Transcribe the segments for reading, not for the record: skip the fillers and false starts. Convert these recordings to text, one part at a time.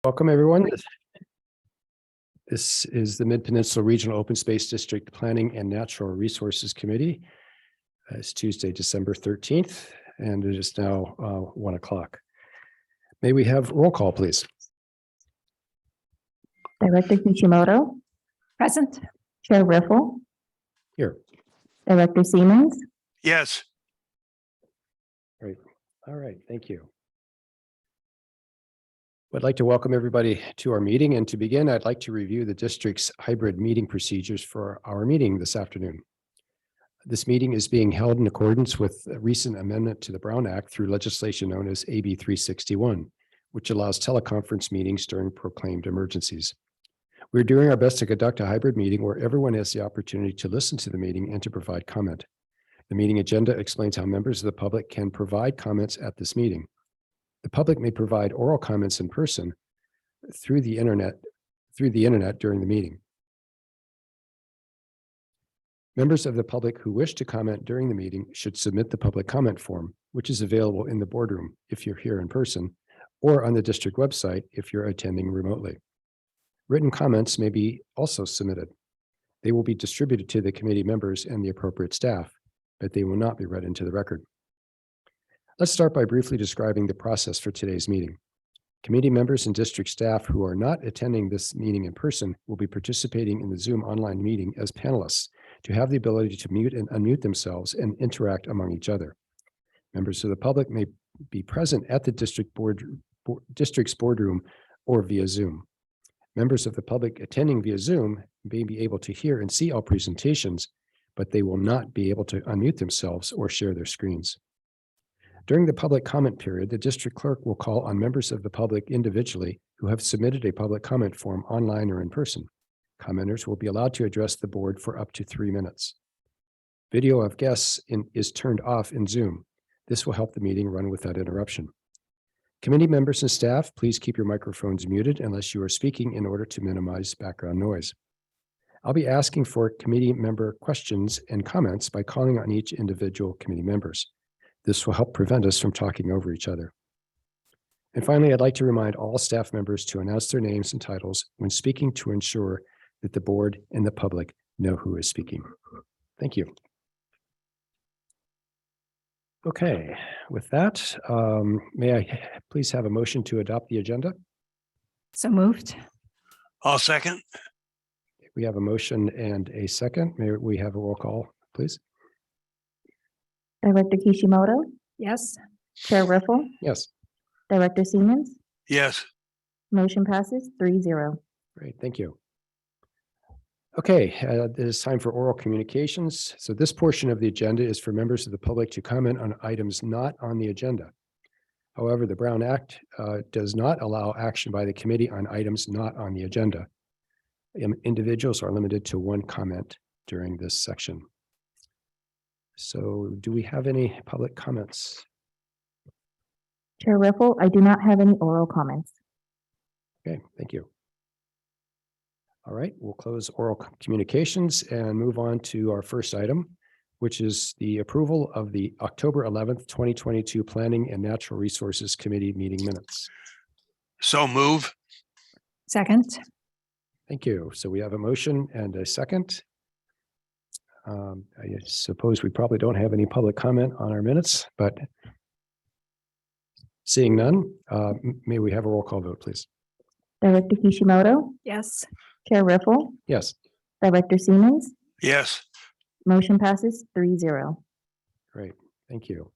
Welcome, everyone. This is the Midpeninsula Regional Open Space District Planning and Natural Resources Committee. It's Tuesday, December 13th, and it is now 1 o'clock. May we have roll call, please? Director Kishimoto. Present. Chair Riffle. Here. Director Siemens. Yes. All right, thank you. I'd like to welcome everybody to our meeting, and to begin, I'd like to review the district's hybrid meeting procedures for our meeting this afternoon. This meeting is being held in accordance with a recent amendment to the Brown Act through legislation known as AB 361, which allows teleconference meetings during proclaimed emergencies. We're doing our best to conduct a hybrid meeting where everyone has the opportunity to listen to the meeting and to provide comment. The meeting agenda explains how members of the public can provide comments at this meeting. The public may provide oral comments in person through the internet during the meeting. Members of the public who wish to comment during the meeting should submit the public comment form, which is available in the boardroom if you're here in person, or on the district website if you're attending remotely. Written comments may be also submitted. They will be distributed to the committee members and the appropriate staff, but they will not be read into the record. Let's start by briefly describing the process for today's meeting. Committee members and district staff who are not attending this meeting in person will be participating in the Zoom online meeting as panelists to have the ability to mute and unmute themselves and interact among each other. Members of the public may be present at the district's boardroom or via Zoom. Members of the public attending via Zoom may be able to hear and see all presentations, but they will not be able to unmute themselves or share their screens. During the public comment period, the district clerk will call on members of the public individually who have submitted a public comment form online or in person. Commenters will be allowed to address the board for up to 3 minutes. Video of guests is turned off in Zoom. This will help the meeting run without interruption. Committee members and staff, please keep your microphones muted unless you are speaking in order to minimize background noise. I'll be asking for committee member questions and comments by calling on each individual committee members. This will help prevent us from talking over each other. And finally, I'd like to remind all staff members to announce their names and titles when speaking to ensure that the board and the public know who is speaking. Thank you. Okay, with that, may I please have a motion to adopt the agenda? So moved. I'll second. We have a motion and a second. May we have a roll call, please? Director Kishimoto. Yes. Chair Riffle. Yes. Director Siemens. Yes. Motion passes 3-0. Great, thank you. Okay, it is time for oral communications. So this portion of the agenda is for members of the public to comment on items not on the agenda. However, the Brown Act does not allow action by the committee on items not on the agenda. Individuals are limited to 1 comment during this section. So do we have any public comments? Chair Riffle, I do not have any oral comments. Okay, thank you. All right, we'll close oral communications and move on to our first item, which is the approval of the October 11th, 2022 Planning and Natural Resources Committee meeting minutes. So move. Second. Thank you. So we have a motion and a second. I suppose we probably don't have any public comment on our minutes, but seeing none, may we have a roll call vote, please? Director Kishimoto. Yes. Chair Riffle. Yes. Director Siemens. Yes. Motion passes 3-0. Great, thank you.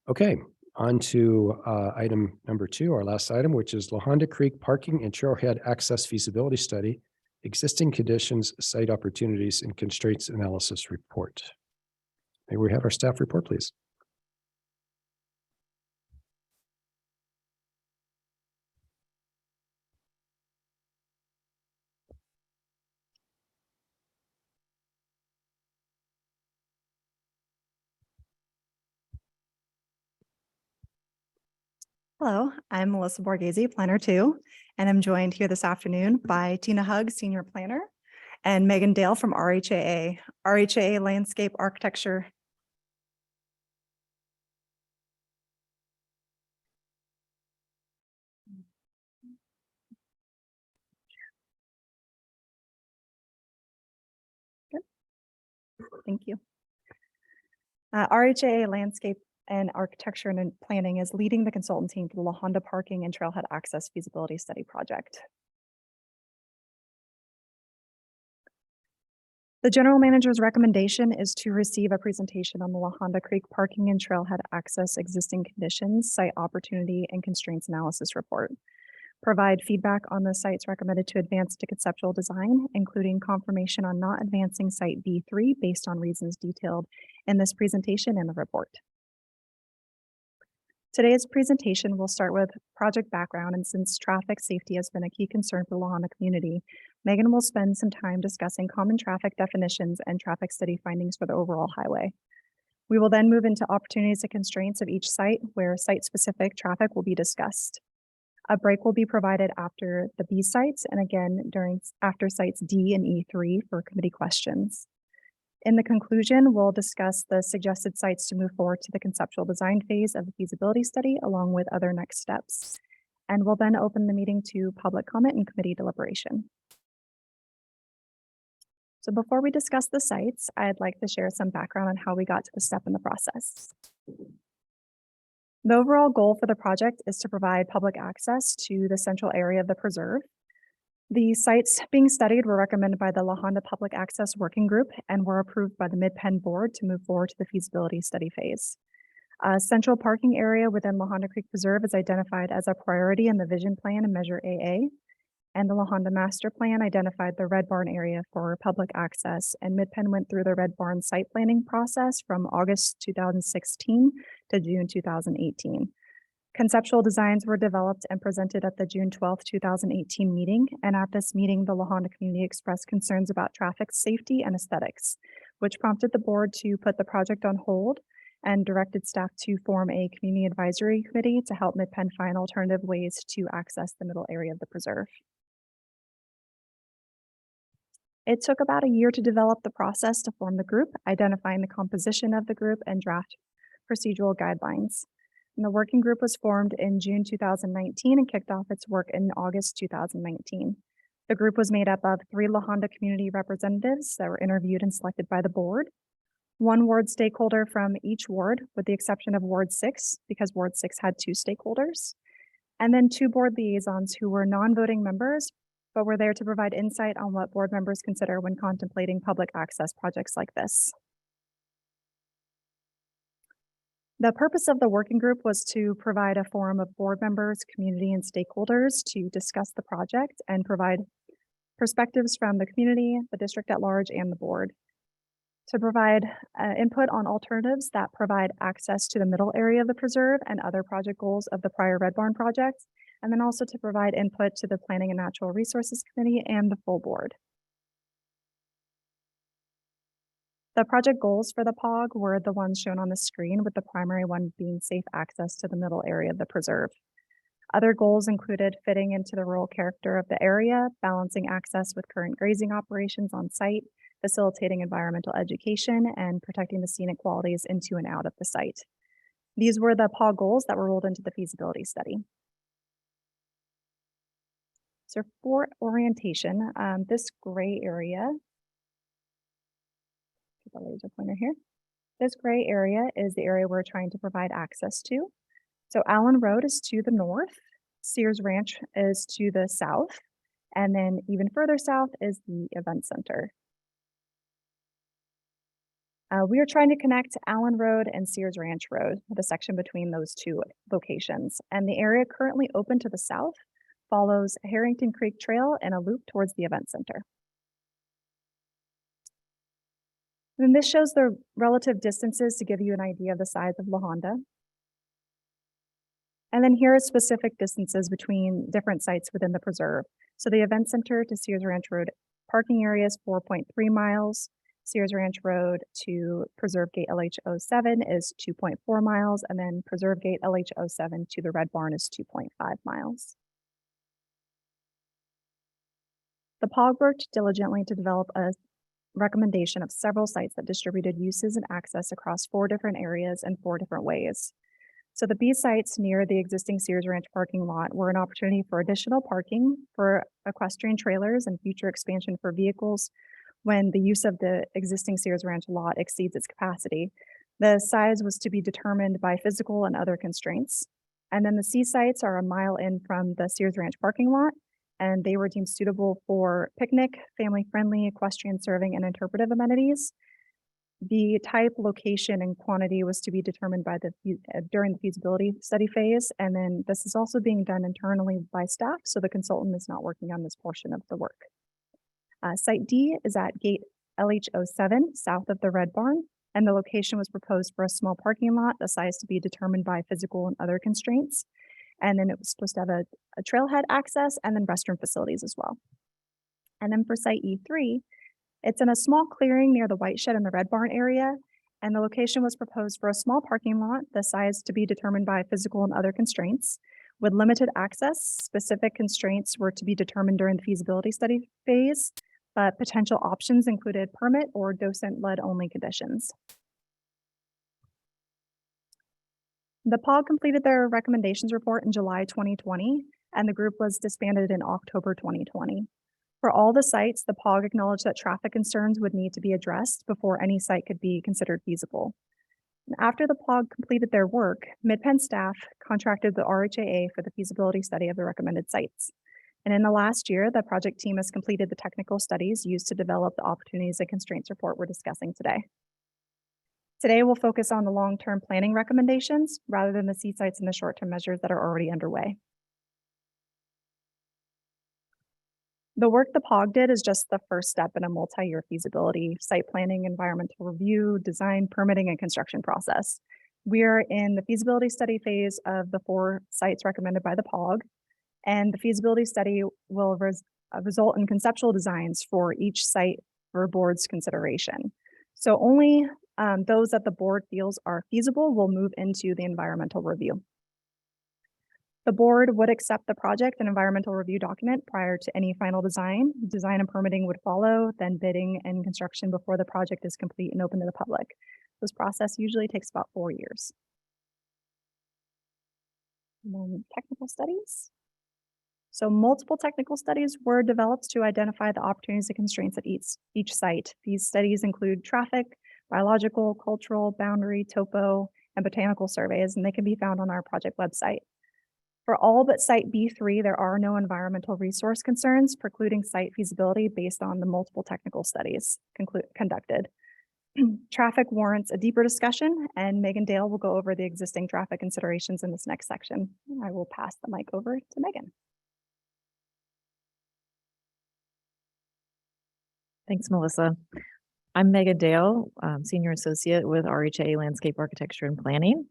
Okay, on to item number 2, our last item, which is La Honda Creek Parking and Trailhead Access Feasibility Study, Existing Conditions, Site Opportunities, and Constraints Analysis Report. May we have our staff report, please? Hello, I'm Melissa Borghese, Planner 2, and I'm joined here this afternoon by Tina Hugg, Senior Planner, and Megan Dale from RHAA, RHAA Landscape Architecture Thank you. RHA Landscape and Architecture and Planning is leading the consultant team for the La Honda Parking and Trailhead Access Feasibility Study Project. The general manager's recommendation is to receive a presentation on the La Honda Creek Parking and Trailhead Access Existing Conditions, Site Opportunity, and Constraints Analysis Report. Provide feedback on the sites recommended to advance to conceptual design, including confirmation on not advancing Site B3 based on reasons detailed in this presentation and the report. Today's presentation will start with project background, and since traffic safety has been a key concern for the La Honda community, Megan will spend some time discussing common traffic definitions and traffic study findings for the overall highway. We will then move into opportunities and constraints of each site, where site-specific traffic will be discussed. A break will be provided after the B sites and again after sites D and E3 for committee questions. In the conclusion, we'll discuss the suggested sites to move forward to the conceptual design phase of the feasibility study, along with other next steps. And we'll then open the meeting to public comment and committee deliberation. So before we discuss the sites, I'd like to share some background on how we got to this step in the process. The overall goal for the project is to provide public access to the central area of the preserve. The sites being studied were recommended by the La Honda Public Access Working Group and were approved by the Midpen Board to move forward to the feasibility study phase. A central parking area within La Honda Creek Preserve is identified as a priority in the vision plan and Measure AA. And the La Honda Master Plan identified the Red Barn area for public access, and Midpen went through the Red Barn site planning process from August 2016 to June 2018. Conceptual designs were developed and presented at the June 12, 2018 meeting, and at this meeting, the La Honda community expressed concerns about traffic safety and aesthetics, which prompted the board to put the project on hold and directed staff to form a community advisory committee to help Midpen find alternative ways to access the middle area of the preserve. It took about a year to develop the process to form the group, identifying the composition of the group and draft procedural guidelines. And the working group was formed in June 2019 and kicked off its work in August 2019. The group was made up of 3 La Honda community representatives that were interviewed and selected by the board, 1 ward stakeholder from each ward, with the exception of Ward 6, because Ward 6 had 2 stakeholders, and then 2 board liaisons who were non-voting members, but we're there to provide insight on what board members consider when contemplating public access projects like this. The purpose of the working group was to provide a forum of board members, community, and stakeholders to discuss the project and provide perspectives from the community, the district at large, and the board. To provide input on alternatives that provide access to the middle area of the preserve and other project goals of the prior Red Barn project, and then also to provide input to the Planning and Natural Resources Committee and the full board. The project goals for the POG were the ones shown on the screen, with the primary one being safe access to the middle area of the preserve. Other goals included fitting into the rural character of the area, balancing access with current grazing operations on site, facilitating environmental education, and protecting the scenic qualities into and out of the site. These were the POG goals that were rolled into the feasibility study. So for orientation, this gray area, the laser pointer here, this gray area is the area we're trying to provide access to. So Allen Road is to the north, Sears Ranch is to the south, and then even further south is the event center. We are trying to connect Allen Road and Sears Ranch Road, the section between those 2 locations, and the area currently open to the south follows Harrington Creek Trail and a loop towards the event center. And this shows the relative distances to give you an idea of the size of La Honda. And then here are specific distances between different sites within the preserve. So the event center to Sears Ranch Road parking area is 4.3 miles. Sears Ranch Road to Preserve Gate LH07 is 2.4 miles. And then Preserve Gate LH07 to the Red Barn is 2.5 miles. The POG worked diligently to develop a recommendation of several sites that distributed uses and access across 4 different areas and 4 different ways. So the B sites near the existing Sears Ranch parking lot were an opportunity for additional parking for equestrian trailers and future expansion for vehicles, when the use of the existing Sears Ranch lot exceeds its capacity. The size was to be determined by physical and other constraints. And then the C sites are a mile in from the Sears Ranch parking lot, and they were deemed suitable for picnic, family-friendly, equestrian serving, and interpretive amenities. The type, location, and quantity was to be determined by during the feasibility study phase, and then this is also being done internally by staff, so the consultant is not working on this portion of the work. Site D is at gate LH07, south of the Red Barn, and the location was proposed for a small parking lot, the size to be determined by physical and other constraints. And then it was supposed to have a trailhead access and then restroom facilities as well. And then for site E3, it's in a small clearing near the White Shed and the Red Barn area, and the location was proposed for a small parking lot, the size to be determined by physical and other constraints. With limited access, specific constraints were to be determined during the feasibility study phase, but potential options included permit or docent-led only conditions. The POG completed their recommendations report in July 2020, and the group was disbanded in October 2020. For all the sites, the POG acknowledged that traffic concerns would need to be addressed before any site could be considered feasible. And after the POG completed their work, Midpen staff contracted the RHAA for the feasibility study of the recommended sites. And in the last year, the project team has completed the technical studies used to develop the opportunities and constraints report we're discussing today. Today, we'll focus on the long-term planning recommendations rather than the C sites and the short-term measures that are already underway. The work the POG did is just the first step in a multi-year feasibility, site planning, environmental review, design, permitting, and construction process. We're in the feasibility study phase of the 4 sites recommended by the POG, and the feasibility study will result in conceptual designs for each site for board's consideration. So only those that the board feels are feasible will move into the environmental review. The board would accept the project and environmental review document prior to any final design. Design and permitting would follow, then bidding and construction before the project is complete and open to the public. This process usually takes about 4 years. And then technical studies. So multiple technical studies were developed to identify the opportunities and constraints at each site. These studies include traffic, biological, cultural, boundary, topo, and botanical surveys, and they can be found on our project website. For all but site B3, there are no environmental resource concerns precluding site feasibility based on the multiple technical studies conducted. Traffic warrants a deeper discussion, and Megan Dale will go over the existing traffic considerations in this next section. I will pass the mic over to Megan. Thanks, Melissa. I'm Megan Dale, Senior Associate with RHA Landscape Architecture and Planning.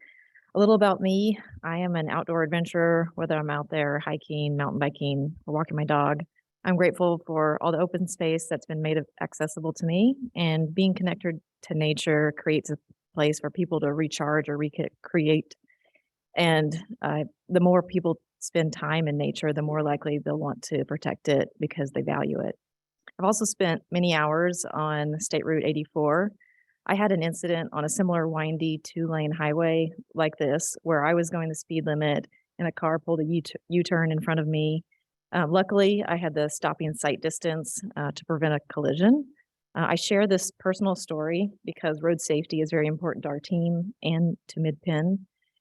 A little about me, I am an outdoor adventurer, whether I'm out there hiking, mountain biking, or walking my dog. I'm grateful for all the open space that's been made accessible to me, and being connected to nature creates a place for people to recharge or recreate. And the more people spend time in nature, the more likely they'll want to protect it because they value it. I've also spent many hours on State Route 84. I had an incident on a similar windy 2-lane highway like this, where I was going the speed limit and a car pulled a U-turn in front of me. Luckily, I had the stopping sight distance to prevent a collision. I share this personal story because road safety is very important to our team and to Midpen.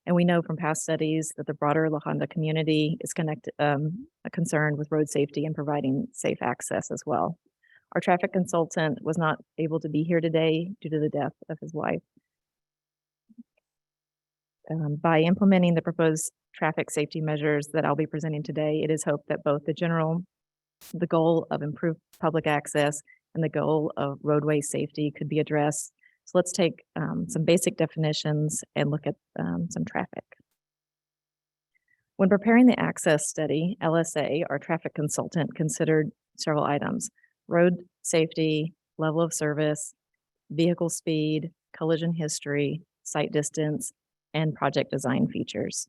And we know from past studies that the broader La Honda community is concerned with road safety and providing safe access as well. Our traffic consultant was not able to be here today due to the death of his wife. By implementing the proposed traffic safety measures that I'll be presenting today, it is hoped that both the goal of improved public access and the goal of roadway safety could be addressed. So let's take some basic definitions and look at some traffic. When preparing the access study, LSA, our traffic consultant, considered several items: road safety, level of service, vehicle speed, collision history, sight distance, and project design features.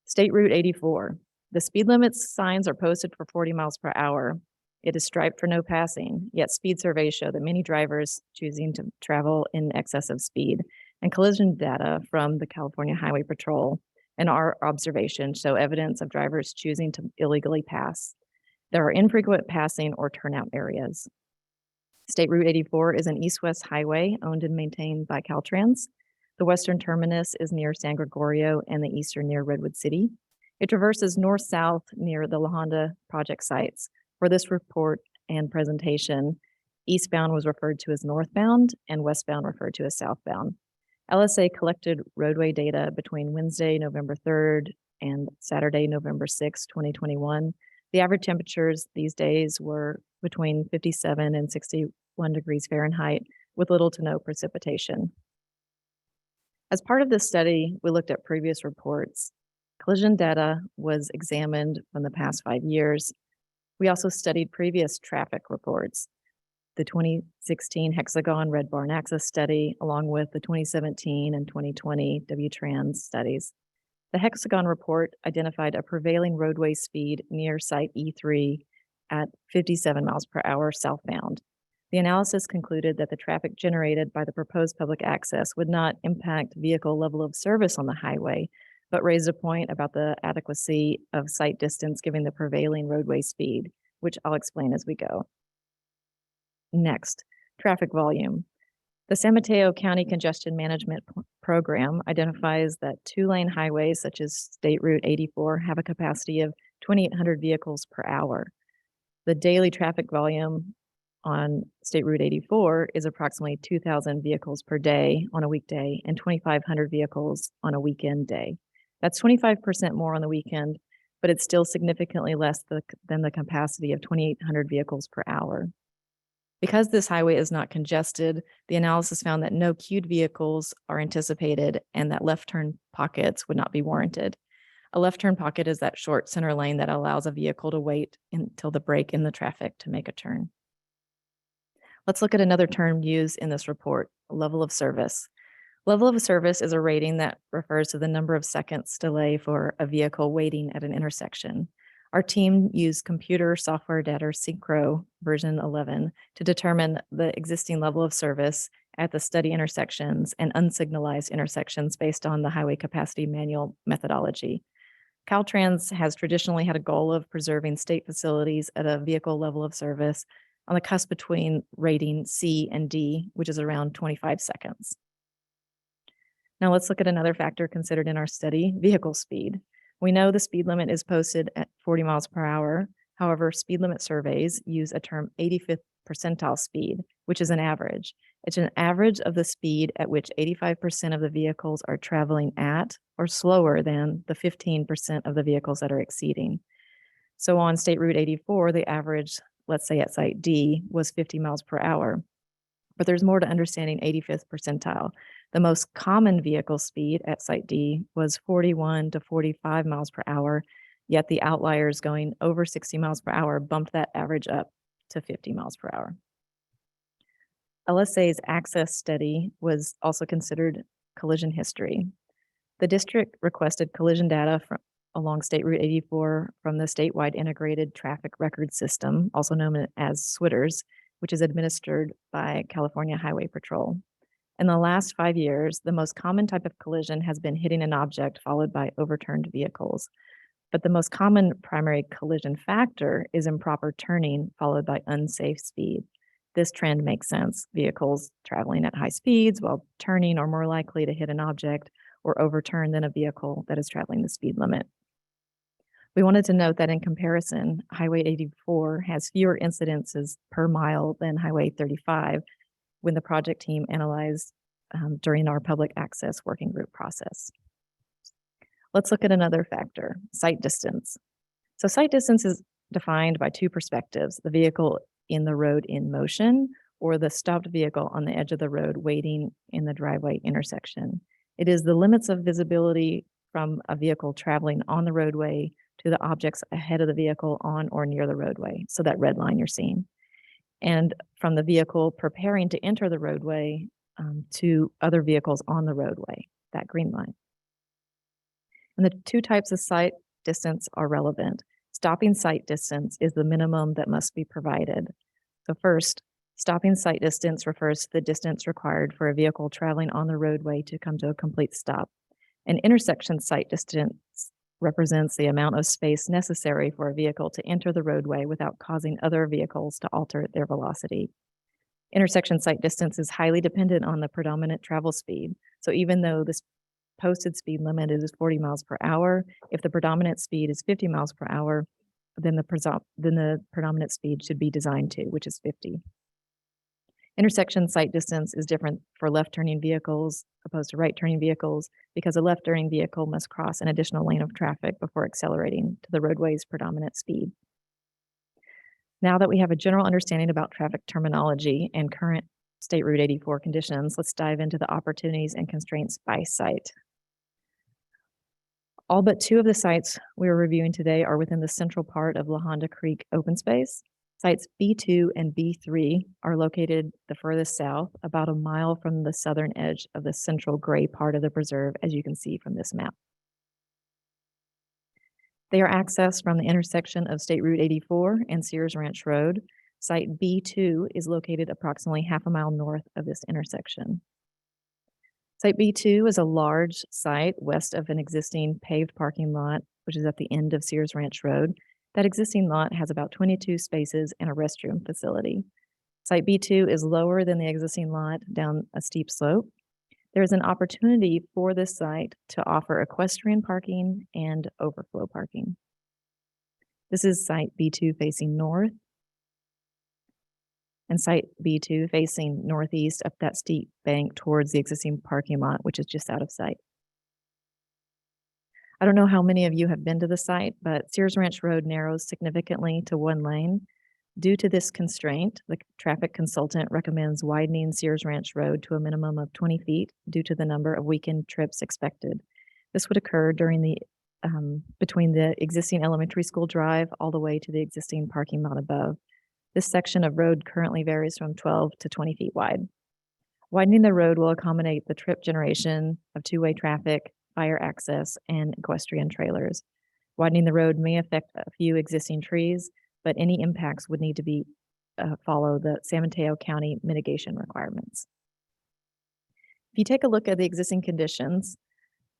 State Route 84. The speed limits signs are posted for 40 miles per hour. It is striped for no passing, yet speed surveys show that many drivers choosing to travel in excess of speed, and collision data from the California Highway Patrol and our observation show evidence of drivers choosing to illegally pass. There are infrequent passing or turnout areas. State Route 84 is an east-west highway owned and maintained by Caltrans. The western terminus is near San Gregorio and the eastern near Redwood City. It traverses north-south near the La Honda project sites. For this report and presentation, eastbound was referred to as northbound and westbound referred to as southbound. LSA collected roadway data between Wednesday, November 3rd and Saturday, November 6th, 2021. The average temperatures these days were between 57 and 61 degrees Fahrenheit with little to no precipitation. As part of this study, we looked at previous reports. Collision data was examined from the past 5 years. We also studied previous traffic reports, the 2016 Hexagon Red Barn Access Study, along with the 2017 and 2020 W-Trans studies. The Hexagon report identified a prevailing roadway speed near site E3 at 57 miles per hour southbound. The analysis concluded that the traffic generated by the proposed public access would not impact vehicle level of service on the highway, but raised a point about the adequacy of sight distance given the prevailing roadway speed, which I'll explain as we go. Next, traffic volume. The San Mateo County Congestion Management Program identifies that two-lane highways such as State Route 84 have a capacity of 2,800 vehicles per hour. The daily traffic volume on State Route 84 is approximately 2,000 vehicles per day on a weekday and 2,500 vehicles on a weekend day. That's 25% more on the weekend, but it's still significantly less than the capacity of 2,800 vehicles per hour. Because this highway is not congested, the analysis found that no queued vehicles are anticipated and that left turn pockets would not be warranted. A left turn pocket is that short center lane that allows a vehicle to wait until the break in the traffic to make a turn. Let's look at another term used in this report, level of service. Level of service is a rating that refers to the number of seconds delay for a vehicle waiting at an intersection. Our team used computer software data Synchro version 11 to determine the existing level of service at the study intersections and unsignalized intersections based on the highway capacity manual methodology. Caltrans has traditionally had a goal of preserving state facilities at a vehicle level of service on the cusp between rating C and D, which is around 25 seconds. Now let's look at another factor considered in our study, vehicle speed. We know the speed limit is posted at 40 miles per hour. However, speed limit surveys use a term 85th percentile speed, which is an average. It's an average of the speed at which 85% of the vehicles are traveling at or slower than the 15% of the vehicles that are exceeding. So on State Route 84, the average, let's say at site D, was 50 miles per hour. But there's more to understanding 85th percentile. The most common vehicle speed at site D was 41 to 45 miles per hour, yet the outliers going over 60 miles per hour bumped that average up to 50 miles per hour. LSA's access study was also considered collision history. The district requested collision data along State Route 84 from the statewide integrated traffic record system, also known as SWITRS, which is administered by California Highway Patrol. In the last 5 years, the most common type of collision has been hitting an object followed by overturned vehicles. But the most common primary collision factor is improper turning followed by unsafe speed. This trend makes sense. Vehicles traveling at high speeds while turning are more likely to hit an object or overturn than a vehicle that is traveling the speed limit. We wanted to note that in comparison, Highway 84 has fewer incidences per mile than Highway 35 when the project team analyzed during our public access working group process. Let's look at another factor, sight distance. So sight distance is defined by two perspectives, the vehicle in the road in motion or the stopped vehicle on the edge of the road waiting in the driveway intersection. It is the limits of visibility from a vehicle traveling on the roadway to the objects ahead of the vehicle on or near the roadway, so that red line you're seeing. And from the vehicle preparing to enter the roadway to other vehicles on the roadway, that green line. And the two types of sight distance are relevant. Stopping sight distance is the minimum that must be provided. So first, stopping sight distance refers to the distance required for a vehicle traveling on the roadway to come to a complete stop. An intersection sight distance represents the amount of space necessary for a vehicle to enter the roadway without causing other vehicles to alter their velocity. Intersection site distance is highly dependent on the predominant travel speed. So even though this posted speed limit is 40 miles per hour, if the predominant speed is 50 miles per hour, then the predominant speed should be designed to, which is 50. Intersection site distance is different for left turning vehicles opposed to right turning vehicles because a left turning vehicle must cross an additional lane of traffic before accelerating to the roadway's predominant speed. Now that we have a general understanding about traffic terminology and current State Route 84 conditions, let's dive into the opportunities and constraints by site. All but 2 of the sites we are reviewing today are within the central part of La Honda Creek open space. Sites B2 and B3 are located the furthest south, about a mile from the southern edge of the central gray part of the preserve, as you can see from this map. They are accessed from the intersection of State Route 84 and Sears Ranch Road. Site B2 is located approximately half a mile north of this intersection. Site B2 is a large site west of an existing paved parking lot, which is at the end of Sears Ranch Road. That existing lot has about 22 spaces and a restroom facility. Site B2 is lower than the existing lot down a steep slope. There is an opportunity for this site to offer equestrian parking and overflow parking. This is site B2 facing north and site B2 facing northeast up that steep bank towards the existing parking lot, which is just out of sight. I don't know how many of you have been to the site, but Sears Ranch Road narrows significantly to 1 lane. Due to this constraint, the traffic consultant recommends widening Sears Ranch Road to a minimum of 20 feet due to the number of weekend trips expected. This would occur during the between the existing elementary school drive all the way to the existing parking lot above. This section of road currently varies from 12 to 20 feet wide. Widening the road will accommodate the trip generation of 2-way traffic, fire access, and equestrian trailers. Widening the road may affect a few existing trees, but any impacts would need to be follow the San Mateo County mitigation requirements. If you take a look at the existing conditions,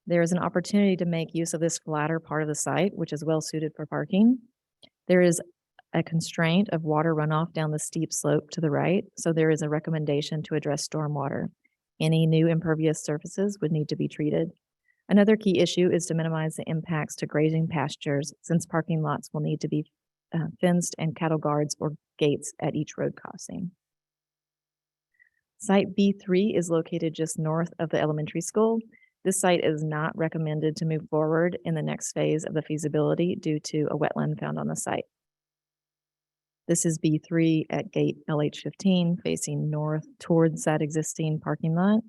there is an opportunity to make use of this flatter part of the site, which is well suited for parking. There is a constraint of water runoff down the steep slope to the right, so there is a recommendation to address stormwater. Any new impervious surfaces would need to be treated. Another key issue is to minimize the impacts to grazing pastures, since parking lots will need to be fenced and cattle guards or gates at each road crossing. Site B3 is located just north of the elementary school. This site is not recommended to move forward in the next phase of the feasibility due to a wetland found on the site. This is B3 at gate LH15 facing north towards that existing parking lot.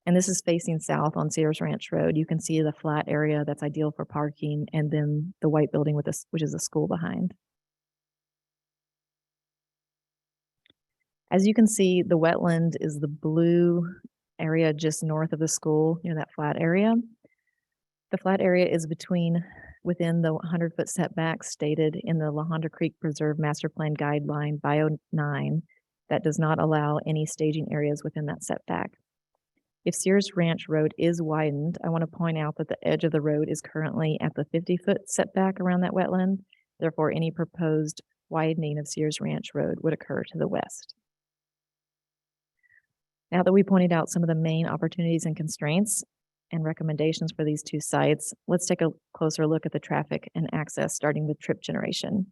And this is facing south on Sears Ranch Road. You can see the flat area that's ideal for parking and then the white building with this, which is a school behind. As you can see, the wetland is the blue area just north of the school, near that flat area. The flat area is within the 100-foot setback stated in the La Honda Creek Preserve Master Plan Guideline Bio 9 that does not allow any staging areas within that setback. If Sears Ranch Road is widened, I want to point out that the edge of the road is currently at the 50-foot setback around that wetland. Therefore, any proposed widening of Sears Ranch Road would occur to the west. Now that we pointed out some of the main opportunities and constraints and recommendations for these 2 sites, let's take a closer look at the traffic and access, starting with trip generation.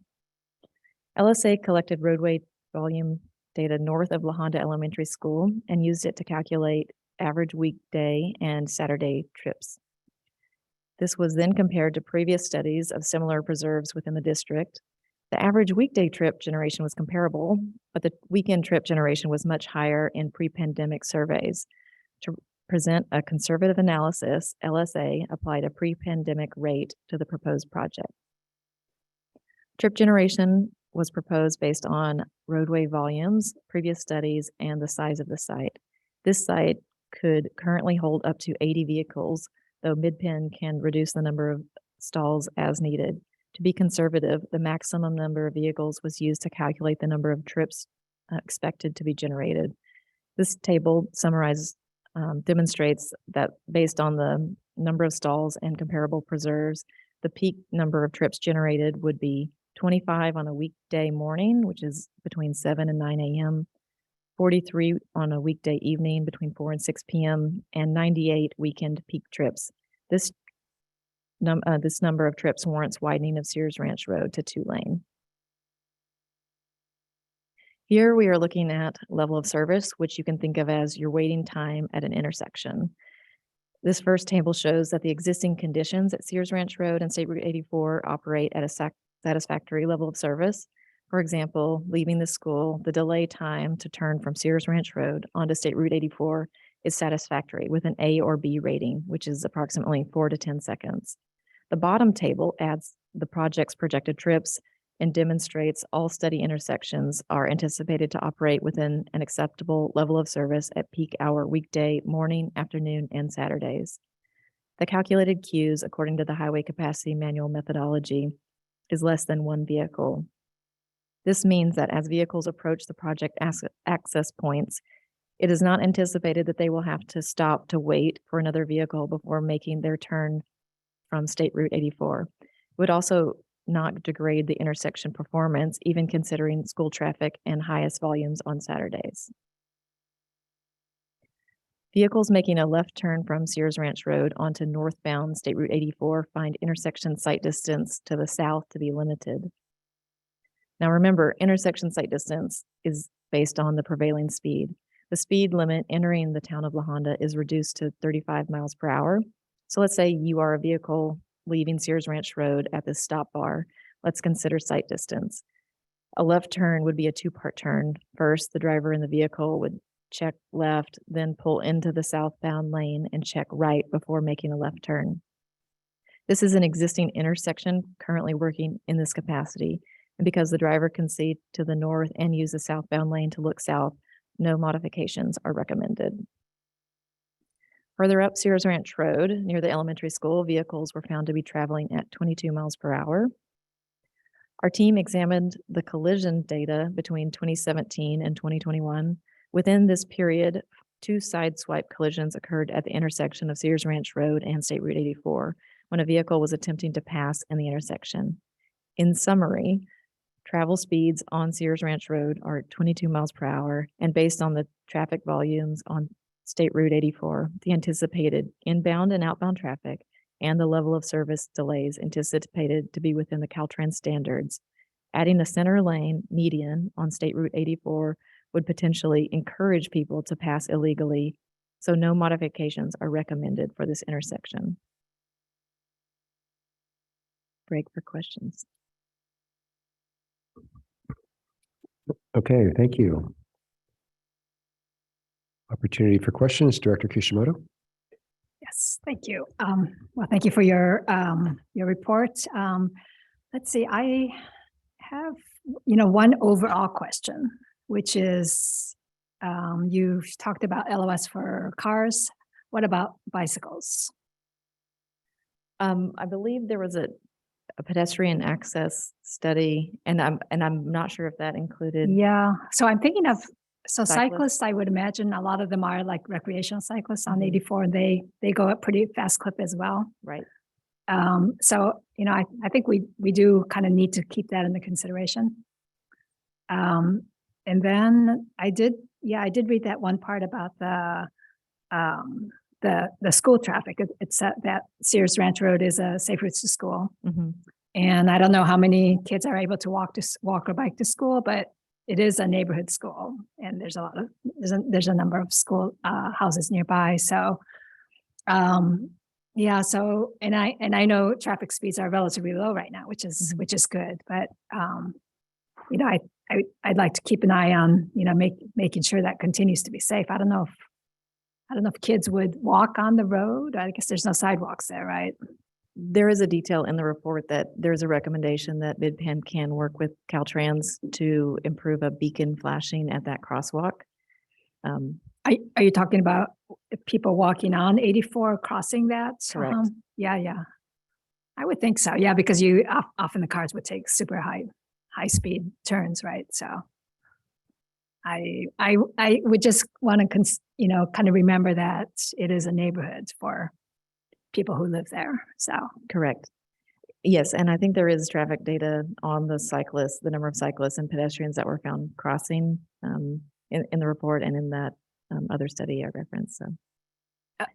LSA collected roadway volume data north of La Honda Elementary School and used it to calculate average weekday and Saturday trips. This was then compared to previous studies of similar preserves within the district. The average weekday trip generation was comparable, but the weekend trip generation was much higher in pre-pandemic surveys. To present a conservative analysis, LSA applied a pre-pandemic rate to the proposed project. Trip generation was proposed based on roadway volumes, previous studies, and the size of the site. This site could currently hold up to 80 vehicles, though Midpen can reduce the number of stalls as needed. To be conservative, the maximum number of vehicles was used to calculate the number of trips expected to be generated. This table demonstrates that based on the number of stalls and comparable preserves, the peak number of trips generated would be 25 on a weekday morning, which is between 7 and 9 a.m., 43 on a weekday evening between 4 and 6 p.m., and 98 weekend peak trips. This number of trips warrants widening of Sears Ranch Road to 2-lane. Here we are looking at level of service, which you can think of as your waiting time at an intersection. This first table shows that the existing conditions at Sears Ranch Road and State Route 84 operate at a satisfactory level of service. For example, leaving the school, the delay time to turn from Sears Ranch Road onto State Route 84 is satisfactory with an A or B rating, which is approximately 4 to 10 seconds. The bottom table adds the project's projected trips and demonstrates all study intersections are anticipated to operate within an acceptable level of service at peak hour weekday, morning, afternoon, and Saturdays. The calculated queues, according to the Highway Capacity Manual methodology, is less than 1 vehicle. This means that as vehicles approach the project access points, it is not anticipated that they will have to stop to wait for another vehicle before making their turn from State Route 84. It would also not degrade the intersection performance, even considering school traffic and highest volumes on Saturdays. Vehicles making a left turn from Sears Ranch Road onto northbound State Route 84 find intersection sight distance to the south to be limited. Now remember, intersection sight distance is based on the prevailing speed. The speed limit entering the town of La Honda is reduced to 35 miles per hour. So let's say you are a vehicle leaving Sears Ranch Road at this stop bar. Let's consider sight distance. A left turn would be a 2-part turn. First, the driver in the vehicle would check left, then pull into the southbound lane and check right before making a left turn. This is an existing intersection currently working in this capacity. And because the driver can see to the north and use the southbound lane to look south, no modifications are recommended. Further up Sears Ranch Road, near the elementary school, vehicles were found to be traveling at 22 miles per hour. Our team examined the collision data between 2017 and 2021. Within this period, 2 sideswipe collisions occurred at the intersection of Sears Ranch Road and State Route 84 when a vehicle was attempting to pass in the intersection. In summary, travel speeds on Sears Ranch Road are 22 miles per hour, and based on the traffic volumes on State Route 84, the anticipated inbound and outbound traffic, and the level of service delays anticipated to be within the Caltrans standards, adding a center lane median on State Route 84 would potentially encourage people to pass illegally, so no modifications are recommended for this intersection. Break for questions. Okay, thank you. Opportunity for questions, Director Kishimoto. Yes, thank you. Well, thank you for your report. Let's see, I have, one overall question, which is, you've talked about LOS for cars. What about bicycles? I believe there was a pedestrian access study, and I'm not sure if that included. Yeah, so I'm thinking of, Cyclists? cyclists, I would imagine a lot of them are like recreational cyclists on 84, and they go at pretty fast clip as well. Right. So, I think we do kind of need to keep that into consideration. And then I did read that one part about the school traffic. It said that Sears Ranch Road is a safe route to school. Mm-hmm. And I don't know how many kids are able to walk or bike to school, but it is a neighborhood school, and there's there's a number of school houses nearby. So, yeah. So, and I know traffic speeds are relatively low right now, which is good. But I'd like to keep an eye on making sure that continues to be safe. I don't know if kids would walk on the road. I guess there's no sidewalks there, right? There is a detail in the report that there's a recommendation that Midpen can work with Caltrans to improve a beacon flashing at that crosswalk. Are you talking about people walking on 84 crossing that? Correct. Yeah. I would think so. Yeah, because often the cars would take super high speed turns, right? So I would just want to kind of remember that it is a neighborhood for people who live there. So Correct. Yes, and I think there is traffic data on the number of cyclists and pedestrians that were found crossing. in the report and in that other study I referenced. So,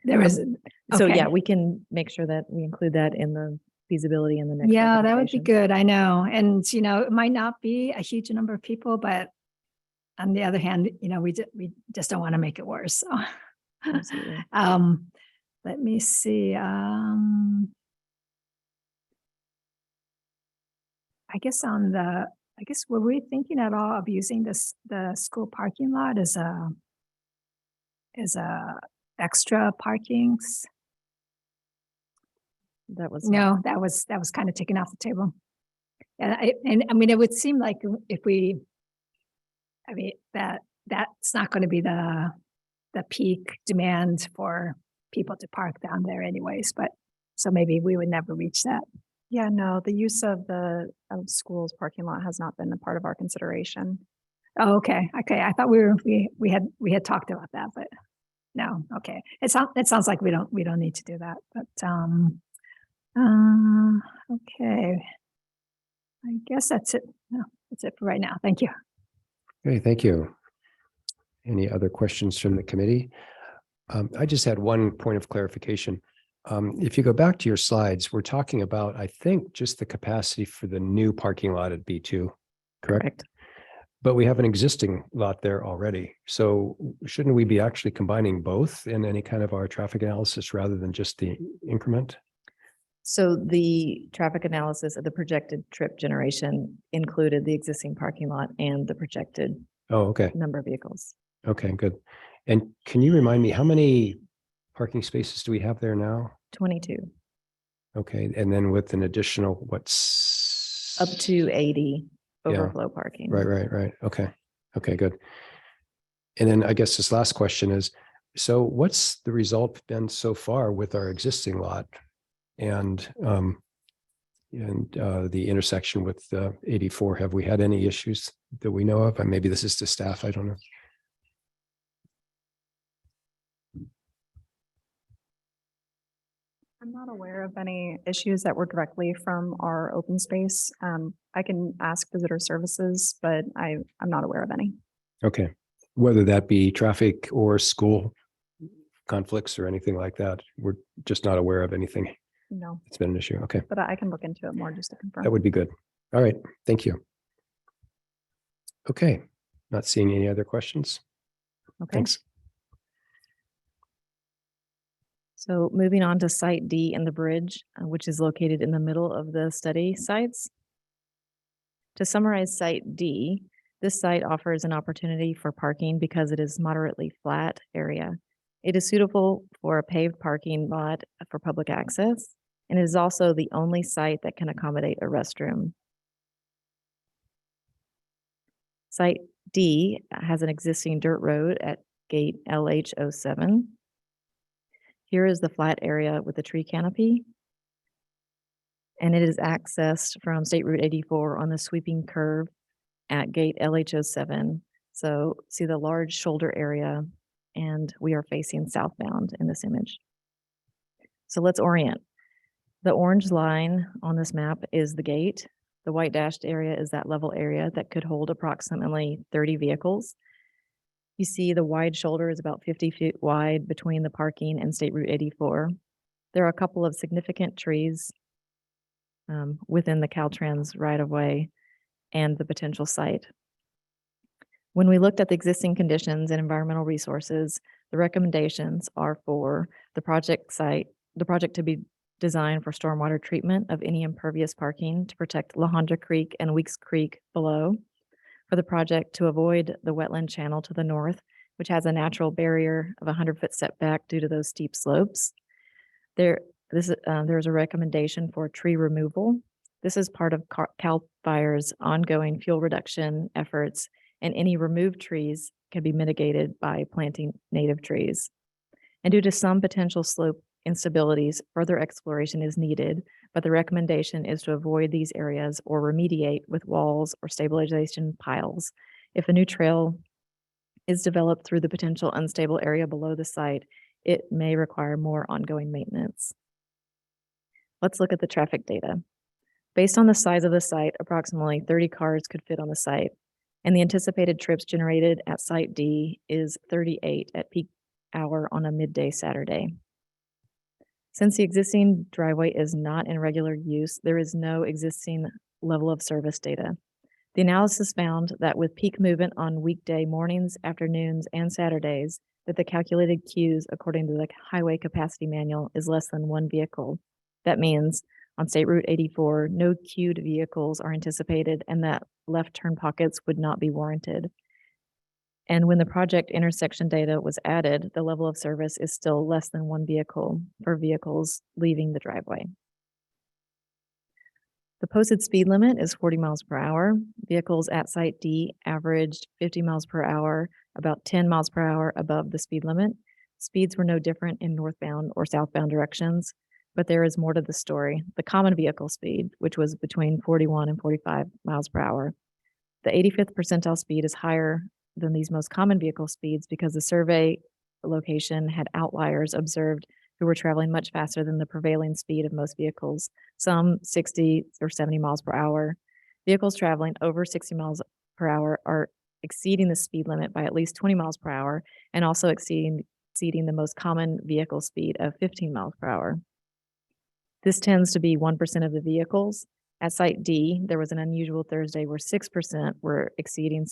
There is, so okay. yeah, we can make sure that we include that in the feasibility in the next. Yeah, that would be recommendation. good. I know. And, it might not be a huge number of people, but on the other hand, we just don't want to make it worse. So. Absolutely. Let me see. I guess were we thinking at all of using the school parking lot as a extra parkings? That was No, that was kind of taken off the table. And I mean, it would seem like if that's not going to be the peak demand for people to park down there anyways, but so maybe we would never reach that. Yeah, no, the use of the school's parking lot has not been a part of our consideration. Oh, okay. I thought we had talked about that, but no, okay. It sounds like we don't need to do that, but okay. I guess that's it. No, that's it for right now. Thank you. Okay, thank you. Any other questions from the committee? I just had one point of clarification. If you go back to your slides, we're talking about, I think, just the capacity for the new parking lot at B2, correct? correct. But we have an existing lot there already. So shouldn't we be actually combining both in any kind of our traffic analysis rather than just the increment? So the traffic analysis of the projected trip generation included the existing parking lot and the projected Oh, okay. number of vehicles. Okay, good. And can you remind me, how many parking spaces do we have there now? 22, Okay, and then with an additional, what's up to 80 Yeah. overflow parking. Right. Okay, good. And then I guess this last question is, so what's the result been so far with our existing lot and the intersection with 84? Have we had any issues that we know of? And maybe this is to staff, I don't know. I'm not aware of any issues that were directly from our open space. I can ask visitor services, but I'm not aware of any. Okay, whether that be traffic or school conflicts or anything like that, we're just not aware of anything. No, It's been an issue. Okay, but I can look into it more just to confirm. that would be good. All right, thank you. Okay, not seeing any other questions. Okay. Thanks. So moving on to site D and the bridge, which is located in the middle of the study sites. To summarize site D, this site offers an opportunity for parking because it is moderately flat area. It is suitable for a paved parking lot for public access, and it is also the only site that can accommodate a restroom. Site D has an existing dirt road at gate LH07. Here is the flat area with the tree canopy. And it is accessed from State Route 84 on the sweeping curve at gate LH07. So see the large shoulder area, and we are facing southbound in this image. So let's orient. The orange line on this map is the gate. The white dashed area is that level area that could hold approximately 30 vehicles. You see the wide shoulder is about 50 feet wide between the parking and State Route 84. There are a couple of significant trees within the Caltrans right-of-way and the potential site. When we looked at the existing conditions and environmental resources, the recommendations are for the project to be designed for stormwater treatment of any impervious parking to protect Lahondra Creek and Weeks Creek below, for the project to avoid the wetland channel to the north, which has a natural barrier of 100-foot setback due to those steep slopes. There's a recommendation for tree removal. This is part of CAL FIRE's ongoing fuel reduction efforts, and any removed trees can be mitigated by planting native trees. And due to some potential slope instabilities, further exploration is needed, but the recommendation is to avoid these areas or remediate with walls or stabilization piles. If a new trail is developed through the potential unstable area below the site, it may require more ongoing maintenance. Let's look at the traffic data. Based on the size of the site, approximately 30 cars could fit on the site, and the anticipated trips generated at Site D is 38 at peak hour on a midday Saturday. Since the existing driveway is not in regular use, there is no existing level of service data. The analysis found that with peak movement on weekday mornings, afternoons, and Saturdays, that the calculated queues according to the highway capacity manual is less than one vehicle. That means on State Route 84, no queued vehicles are anticipated and that left turn pockets would not be warranted. And when the project intersection data was added, the level of service is still less than one vehicle for vehicles leaving the driveway. The posted speed limit is 40 miles per hour. Vehicles at Site D averaged 50 miles per hour, about 10 miles per hour above the speed limit. Speeds were no different in northbound or southbound directions, but there is more to the story. The common vehicle speed, which was between 41 and 45 miles per hour. The 85th percentile speed is higher than these most common vehicle speeds because the survey location had outliers observed who were traveling much faster than the prevailing speed of most vehicles, some 60 or 70 miles per hour. Vehicles traveling over 60 miles per hour are exceeding the speed limit by at least 20 miles per hour and also exceeding the most common vehicle speed of 15 miles per hour. This tends to be 1% of the vehicles. At Site D, there was an unusual Thursday where 6% were exceeding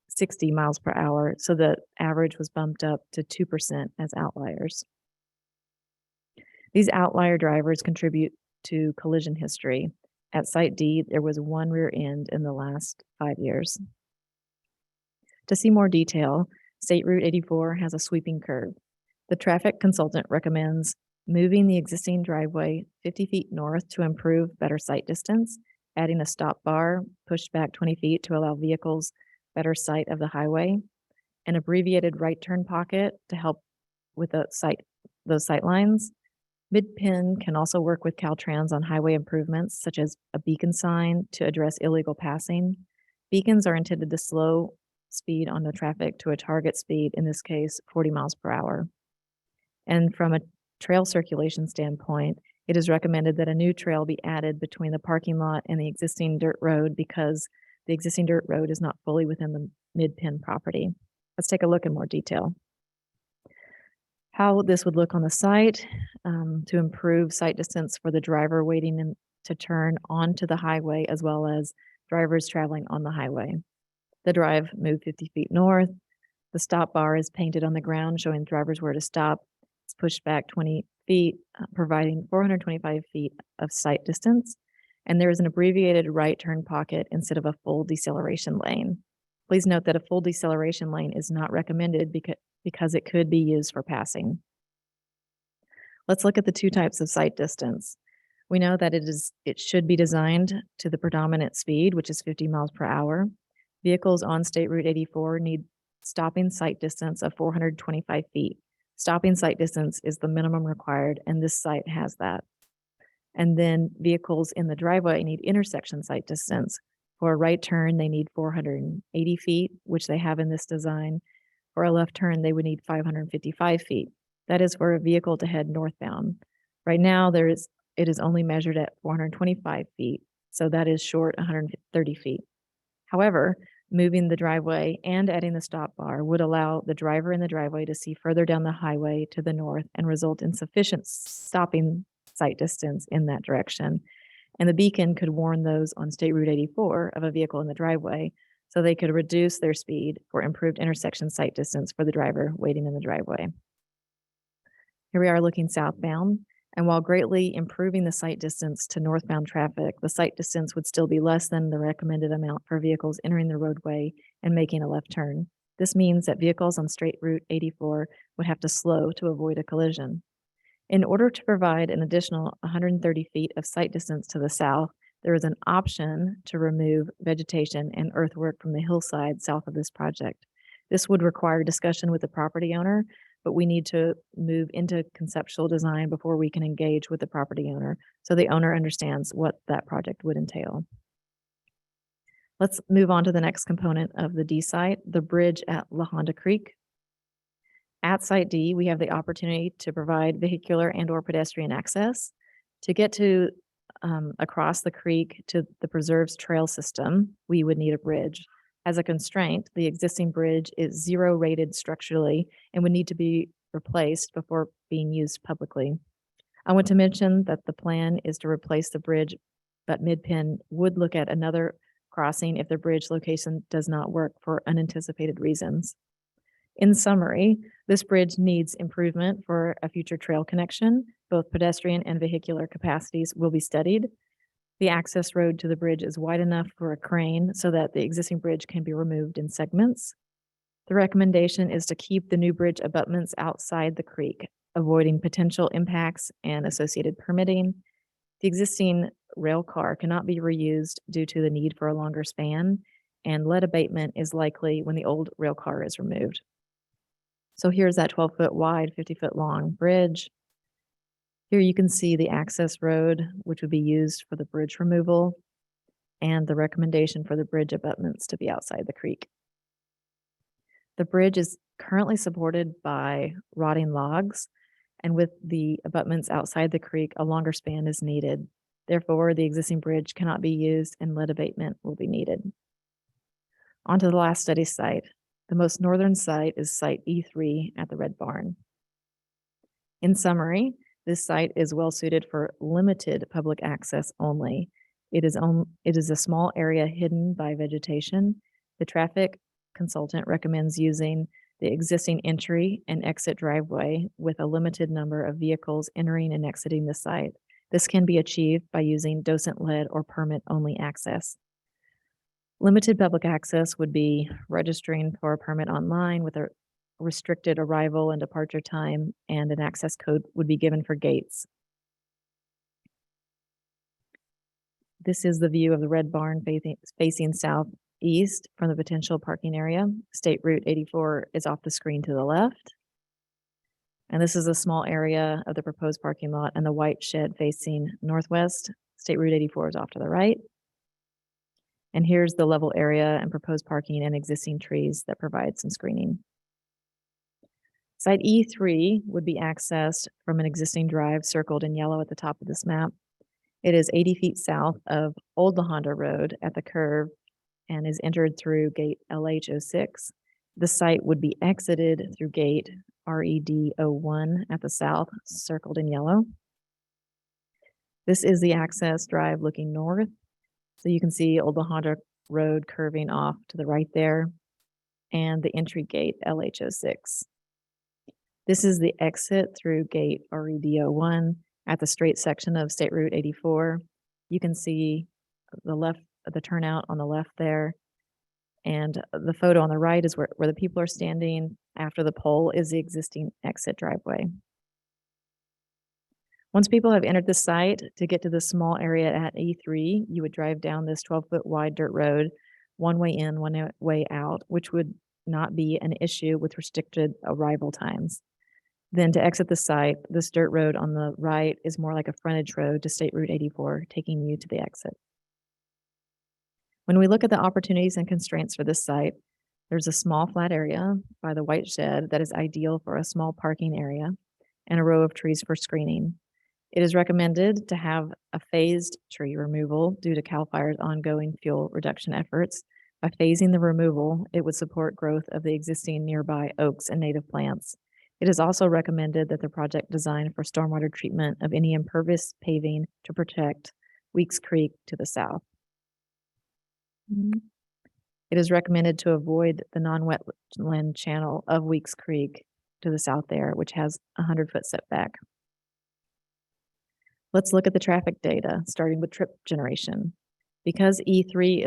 60 miles per hour, so the average was bumped up to 2% as outliers. These outlier drivers contribute to collision history. At Site D, there was one rear end in the last 5 years. To see more detail, State Route 84 has a sweeping curve. The traffic consultant recommends moving the existing driveway 50 feet north to improve better sight distance, adding a stop bar pushed back 20 feet to allow vehicles better sight of the highway, an abbreviated right turn pocket to help with those sight lines. Midpen can also work with Caltrans on highway improvements, such as a beacon sign to address illegal passing. Beacons are intended to slow speed on the traffic to a target speed, in this case, 40 miles per hour. And from a trail circulation standpoint, it is recommended that a new trail be added between the parking lot and the existing dirt road because the existing dirt road is not fully within the Midpen property. Let's take a look in more detail. How this would look on the site to improve sight distance for the driver waiting to turn onto the highway as well as drivers traveling on the highway. The drive moved 50 feet north. The stop bar is painted on the ground showing drivers where to stop. It's pushed back 20 feet, providing 425 feet of sight distance. And there is an abbreviated right turn pocket instead of a full deceleration lane. Please note that a full deceleration lane is not recommended because it could be used for passing. Let's look at the two types of sight distance. We know that it should be designed to the predominant speed, which is 50 miles per hour. Vehicles on State Route 84 need stopping sight distance of 425 feet. Stopping sight distance is the minimum required, and this site has that. And then vehicles in the driveway need intersection sight distance. For a right turn, they need 480 feet, which they have in this design. For a left turn, they would need 555 feet. That is for a vehicle to head northbound. Right now, it is only measured at 425 feet, so that is short 130 feet. However, moving the driveway and adding the stop bar would allow the driver in the driveway to see further down the highway to the north and result in sufficient stopping sight distance in that direction. And the beacon could warn those on State Route 84 of a vehicle in the driveway so they could reduce their speed for improved intersection sight distance for the driver waiting in the driveway. Here we are looking southbound, and while greatly improving the sight distance to northbound traffic, the sight distance would still be less than the recommended amount for vehicles entering the roadway and making a left turn. This means that vehicles on State Route 84 would have to slow to avoid a collision. In order to provide an additional 130 feet of sight distance to the south, there is an option to remove vegetation and earthwork from the hillside south of this project. This would require discussion with the property owner, but we need to move into conceptual design before we can engage with the property owner so the owner understands what that project would entail. Let's move on to the next component of the D site, the bridge at La Honda Creek. At Site D, we have the opportunity to provide vehicular and/or pedestrian access. To get to across the creek to the preserve's trail system, we would need a bridge. As a constraint, the existing bridge is 0 rated structurally and would need to be replaced before being used publicly. I want to mention that the plan is to replace the bridge, but Midpen would look at another crossing if the bridge location does not work for unanticipated reasons. In summary, this bridge needs improvement for a future trail connection. Both pedestrian and vehicular capacities will be studied. The access road to the bridge is wide enough for a crane so that the existing bridge can be removed in segments. The recommendation is to keep the new bridge abutments outside the creek, avoiding potential impacts and associated permitting. The existing rail car cannot be reused due to the need for a longer span, and lead abatement is likely when the old rail car is removed. So here's that 12-foot wide, 50-foot long bridge. Here you can see the access road, which would be used for the bridge removal, and the recommendation for the bridge abutments to be outside the creek. The bridge is currently supported by rotting logs, and with the abutments outside the creek, a longer span is needed. Therefore, the existing bridge cannot be used and lead abatement will be needed. On to the last study site. The most northern site is site E3 at the Red Barn. In summary, this site is well suited for limited public access only. It is a small area hidden by vegetation. The traffic consultant recommends using the existing entry and exit driveway with a limited number of vehicles entering and exiting the site. This can be achieved by using docent-led or permit-only access. Limited public access would be registering for a permit online with a restricted arrival and departure time, and an access code would be given for gates. This is the view of the Red Barn facing southeast from the potential parking area. State Route 84 is off the screen to the left. And this is a small area of the proposed parking lot, and the white shed facing northwest. State Route 84 is off to the right. And here's the level area and proposed parking and existing trees that provide some screening. Site E3 would be accessed from an existing drive circled in yellow at the top of this map. It is 80 feet south of Old La Honda Road at the curve and is entered through gate LH06. The site would be exited through gate RED01 at the south, circled in yellow. This is the access drive looking north. So you can see Old La Honda Road curving off to the right there, and the entry gate LH06. This is the exit through gate RED01 at the straight section of State Route 84. You can see the turnout on the left there. And the photo on the right is where the people are standing. After the pole is the existing exit driveway. Once people have entered the site, to get to the small area at E3, you would drive down this 12-foot wide dirt road, one way in, one way out, which would not be an issue with restricted arrival times. Then to exit the site, this dirt road on the right is more like a frontage road to State Route 84, taking you to the exit. When we look at the opportunities and constraints for this site, there's a small flat area by the white shed that is ideal for a small parking area and a row of trees for screening. It is recommended to have a phased tree removal due to CAL FIRE's ongoing fuel reduction efforts. By phasing the removal, it would support growth of the existing nearby oaks and native plants. It is also recommended that the project design for stormwater treatment of any impervious paving to protect Weeks Creek to the south. It is recommended to avoid the non-wetland channel of Weeks Creek to the south there, which has a 100-foot setback. Let's look at the traffic data, starting with trip generation. Because E3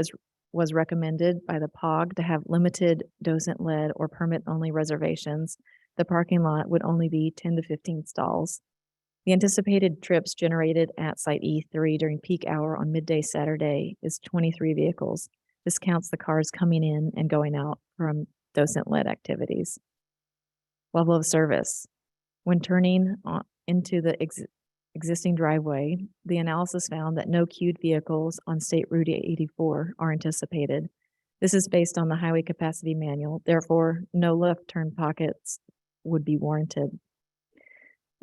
was recommended by the POG to have limited docent-led or permit-only reservations, the parking lot would only be 10 to 15 stalls. The anticipated trips generated at site E3 during peak hour on midday Saturday is 23 vehicles. This counts the cars coming in and going out from docent-led activities. Level of service. When turning into the existing driveway, the analysis found that no queued vehicles on State Route 84 are anticipated. This is based on the highway capacity manual. Therefore, no left turn pockets would be warranted.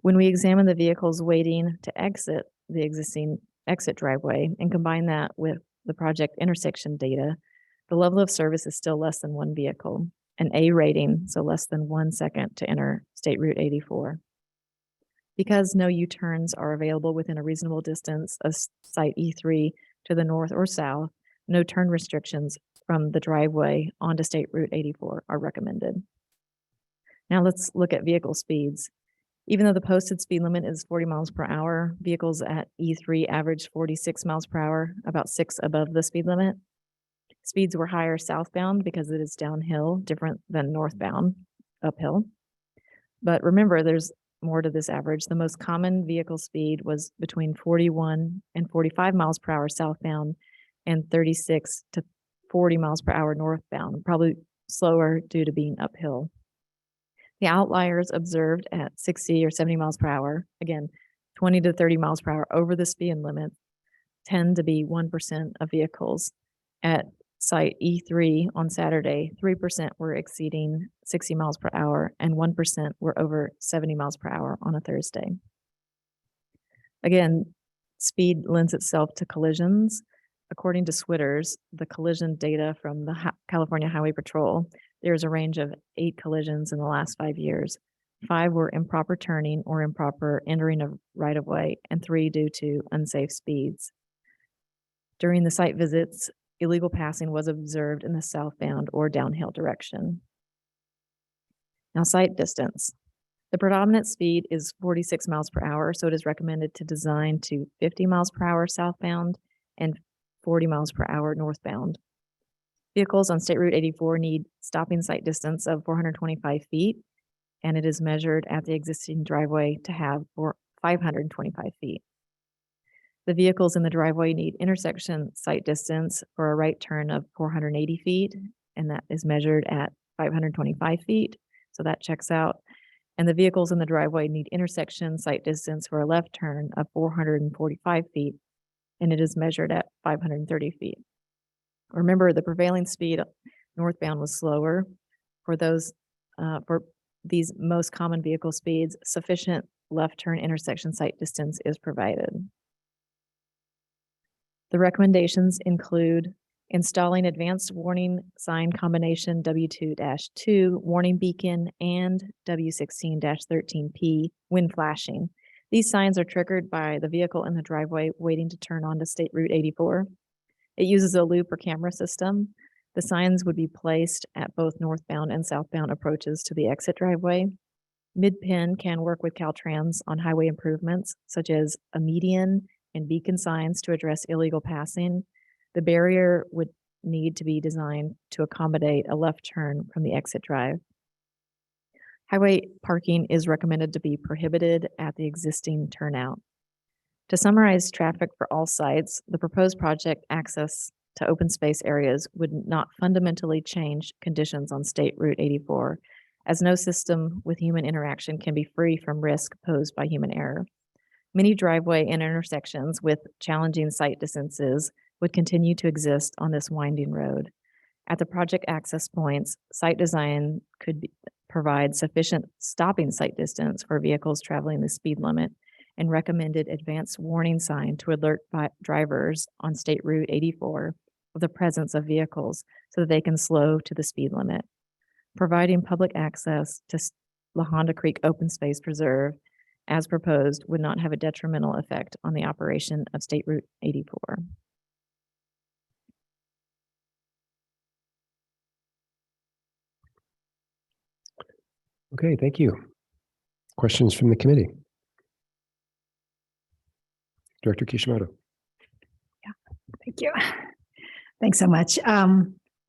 When we examine the vehicles waiting to exit the existing exit driveway and combine that with the project intersection data, The level of service is still less than 1 vehicle. An A rating, so less than 1 second to enter State Route 84. Because no U-turns are available within a reasonable distance of Site E3 to the north or south, no turn restrictions from the driveway onto State Route 84 are recommended. Now let's look at vehicle speeds. Even though the posted speed limit is 40 miles per hour, vehicles at E3 average 46 miles per hour, about 6 above the speed limit. Speeds were higher southbound because it is downhill, different than northbound, uphill. But remember, there's more to this average. The most common vehicle speed was between 41 and 45 miles per hour southbound and 36 to 40 miles per hour northbound, probably slower due to being uphill. The outliers observed at 60 or 70 miles per hour, again, 20 to 30 miles per hour over the speed limit, tend to be 1% of vehicles. At Site E3 on Saturday, 3% were exceeding 60 miles per hour and 1% were over 70 miles per hour on a Thursday. Again, speed lends itself to collisions. According to Switters, the collision data from the California Highway Patrol, there's a range of 8 collisions in the last 5 years. 5 were improper turning or improper entering a right-of-way, and 3 due to unsafe speeds. During the site visits, illegal passing was observed in the southbound or downhill direction. Now, site distance. The predominant speed is 46 miles per hour, so it is recommended to design to 50 miles per hour southbound and 40 miles per hour northbound. Vehicles on State Route 84 need stopping sight distance of 425 feet, and it is measured at the existing driveway to have 525 feet. The vehicles in the driveway need intersection sight distance for a right turn of 480 feet, and that is measured at 525 feet, so that checks out. And the vehicles in the driveway need intersection sight distance for a left turn of 445 feet, and it is measured at 530 feet. Remember, the prevailing speed northbound was slower. For these most common vehicle speeds, sufficient left turn intersection sight distance is provided. The recommendations include installing advanced warning sign combination W2-2 warning beacon and W16-13P when flashing. These signs are triggered by the vehicle in the driveway waiting to turn onto State Route 84. It uses a loop or camera system. The signs would be placed at both northbound and southbound approaches to the exit driveway. Midpen can work with Caltrans on highway improvements, such as a median and beacon signs to address illegal passing. The barrier would need to be designed to accommodate a left turn from the exit drive. Highway parking is recommended to be prohibited at the existing turnout. To summarize traffic for all sites, the proposed project access to open space areas would not fundamentally change conditions on State Route 84, as no system with human interaction can be free from risk posed by human error. Many driveway and intersections with challenging site distances would continue to exist on this winding road. At the project access points, site design could provide sufficient stopping sight distance for vehicles traveling the speed limit and recommended advanced warning sign to alert drivers on State Route 84 of the presence of vehicles so that they can slow to the speed limit. Providing public access to La Honda Creek Open Space Preserve as proposed would not have a detrimental effect on the operation of State Route 84. Okay, thank you. Questions from the committee? Director Kishimoto. Thank you. Thanks so much.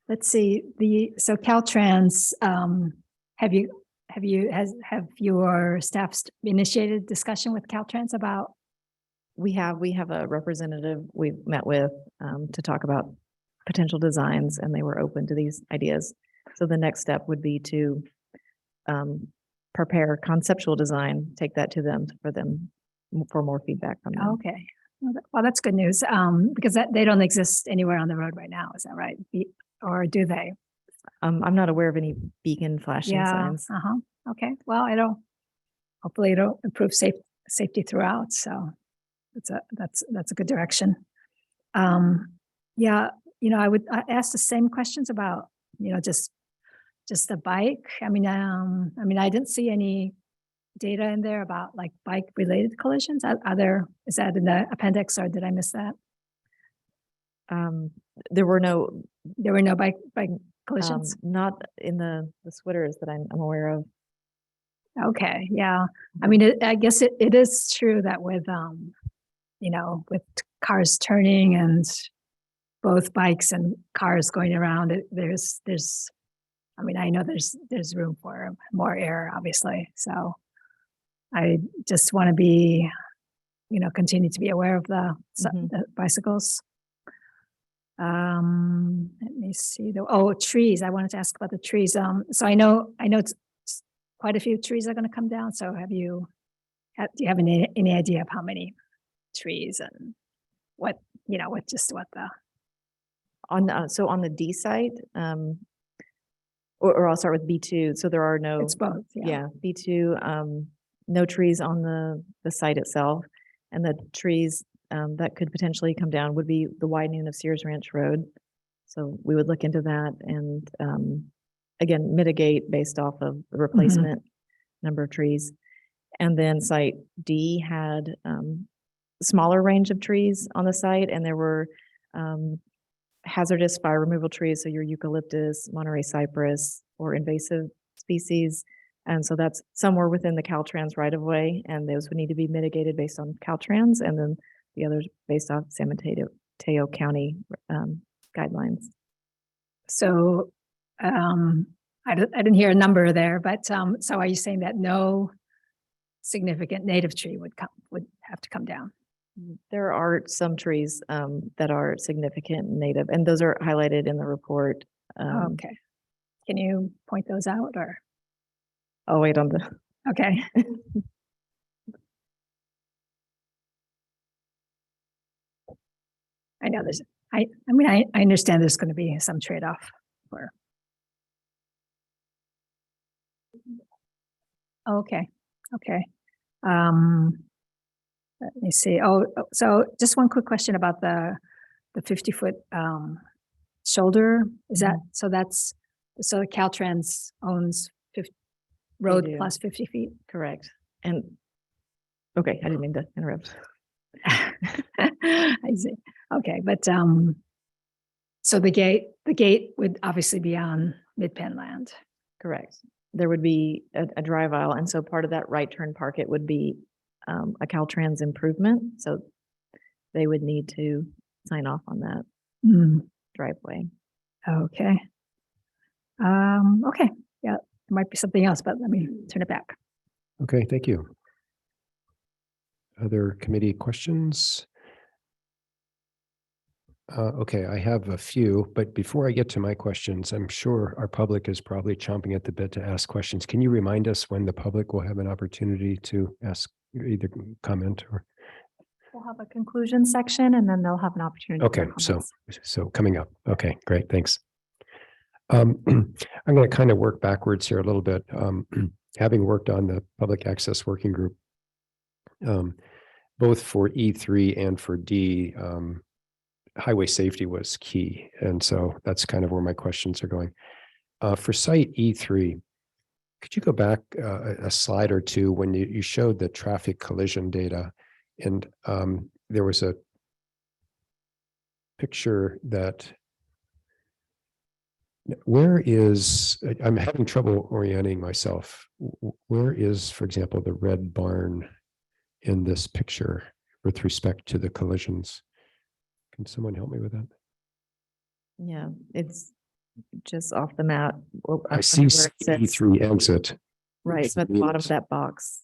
Let's see, so Caltrans, have your staff initiated discussion with Caltrans about? We have a representative we've met with to talk about potential designs, and they were open to these ideas. So the next step would be to prepare conceptual design, take that to them for more feedback from them. Okay, well, that's good news, because they don't exist anywhere on the road right now, is that right? Or do they? I'm not aware of any beacon flashing signs. Okay, well, hopefully it'll improve safety throughout, so that's a good direction. Yeah, I ask the same questions about, just the bike. I mean, I didn't see any data in there about like bike related collisions. Is that in the appendix or did I miss that? There were no, There were no bike collisions? not in the Switters that I'm aware of. Okay, yeah. I mean, I guess it is true that with, with cars turning and both bikes and cars going around, I know there's room for more error, obviously. So I just want to be, continue to be aware of the bicycles. Let me see. Trees. I wanted to ask about the trees. So I know it's quite a few trees are going to come down. So do you have any idea of how many trees and what the So on the D site, or I'll start with B2. So there are no, it's both. yeah, B2, no trees on the site itself. And the trees that could potentially come down would be the widening of Sears Ranch Road. So we would look into that and again, mitigate based off of the replacement number of trees. And then site D had smaller range of trees on the site, and there were hazardous fire removal trees, so your eucalyptus, Monterey cypress, or invasive species. And so that's somewhere within the Caltrans right of way, and those would need to be mitigated based on Caltrans, and then the others based off San Mateo County guidelines. So I didn't hear a number there, but so are you saying that no significant native tree would have to come down? There are some trees that are significant native, and those are highlighted in the report. Okay. Can you point those out or? I'll wait on the. Okay. I know I understand there's going to be some trade-off for. Okay. Let me see. So just one quick question about the 50-foot shoulder. Is that, so Caltrans owns road do. plus 50 feet? Correct. And okay, I didn't mean to interrupt. I see. Okay, but so the gate would obviously be on Midpen land. Correct. There would be a drive aisle, and so part of that right turn park, it would be a Caltrans improvement. So they would need to sign off on that driveway. Okay. Okay. Yeah, there might be something else, but let me turn it back. Okay, thank you. Other committee questions? Okay, I have a few, but before I get to my questions, I'm sure our public is probably chomping at the bit to ask questions. Can you remind us when the public will have an opportunity to ask, either comment or? We'll have a conclusion section and then they'll have an opportunity. Okay, for so comments. coming up. Okay, great, thanks. I'm going to kind of work backwards here a little bit. Having worked on the public access working group, both for E3 and for D, highway safety was key. And so that's kind of where my questions are going. For site E3, could you go back a slide or two when you showed the traffic collision data, and there was a picture that, where is, I'm having trouble orienting myself. Where is, for example, the red barn in this picture with respect to the collisions? Can someone help me with that? Yeah, it's just off the map. Well, I under see where it says- E3 exit. Right, so at the bottom of that box.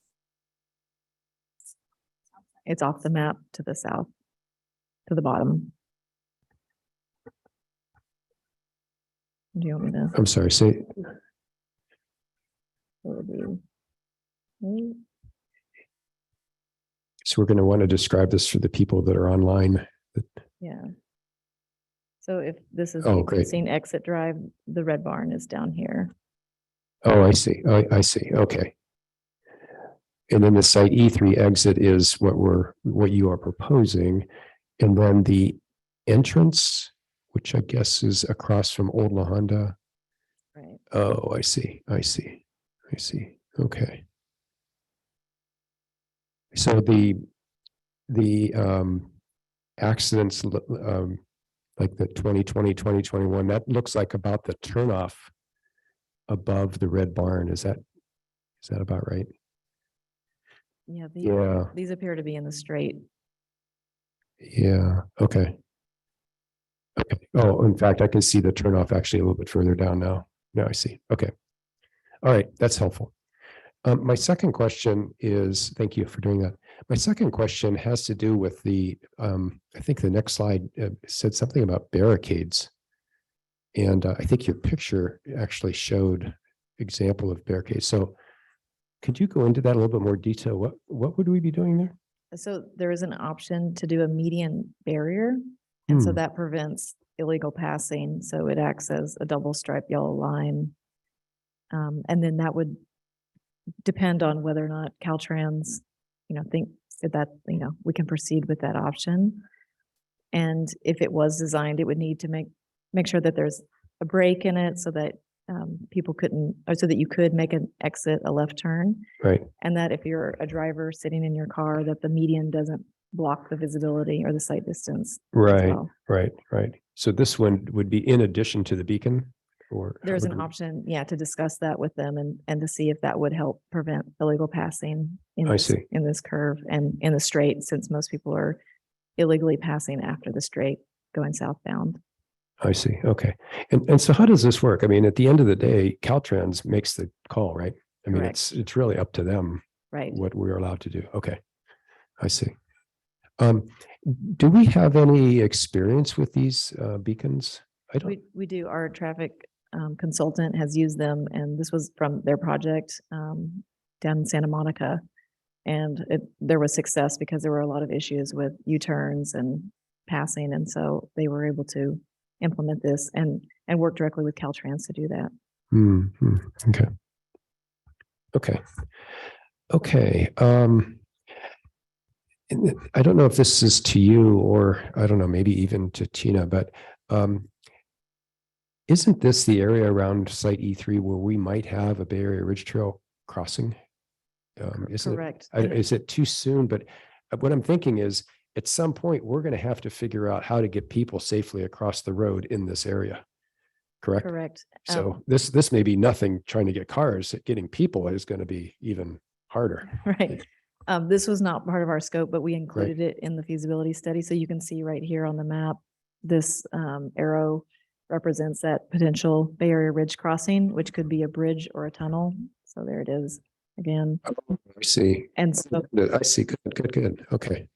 It's off the map to the south, to the bottom. Do you want me to? I'm sorry, say, so we're going to want to describe this for the people that are online. Yeah. So if this is Oh, the great. existing exit drive, the red barn is down here. Oh, I see. I see. Okay. And then the site E3 exit is what you are proposing. And then the entrance which I guess is across from Old La Honda. Right. Oh, I see. I see. I see. Okay. So the accidents like the 2020, 2021, that looks like about the turnoff above the red barn. Is that about right? Yeah, Yeah. these appear to be in the straight. Yeah. Okay. Okay. Oh, in fact, I can see the turnoff actually a little bit further down now. Now I see. Okay. All right. That's helpful. My second question is, thank you for doing that. My second question has to do with I think the next slide said something about barricades. And I think your picture actually showed example of barricades. So could you go into that a little bit more detail? What would we be doing there? So there is an option to do a median barrier. And so Hmm. that prevents illegal passing. So it acts as a double striped yellow line. And then that would depend on whether or not Caltrans, think that, we can proceed with that option. And if it was designed, it would need to make sure that there's a break in it so that people couldn't, or so that you could make an exit, a left turn. Right. And that if you're a driver sitting in your car, that the median doesn't block the visibility or the sight distance. as Right. well. Right. Right. So this one would be in addition to the beacon, or how There's would an we- option, to discuss that with them and to see if that would help prevent illegal passing in I this, see. in this curve and in the straight, since most people are illegally passing after the straight going southbound. I see. Okay. And so how does this work? I mean, at the end of the day, Caltrans makes the call, right? I mean, Correct. it's really up to them Right. what we're allowed to do. Okay. I see. Do we have any experience with these beacons? I don't. We do. Our traffic consultant has used them, and this was from their project down in Santa Monica. And there was success because there were a lot of issues with U-turns and passing. And so they were able to implement this and work directly with Caltrans to do that. Okay. Okay. Okay. And I don't know if this is to you or I don't know, maybe even to Tina, but isn't this the area around site E3 where we might have a Bay Area Ridge Trail crossing? Correct. Is it too soon? But what I'm thinking is at some point, we're going to have to figure out how to get people safely across the road in this area. Correct? Correct. So this may be nothing trying to get cars. Getting people is going to be even harder. Right. This was not part of our scope, but we included it in the feasibility study. So you can see right here on the map, this arrow represents that potential Bay Area Ridge crossing, which could be a bridge or a tunnel. So there it is again. I see. And so, I see. Good. Okay.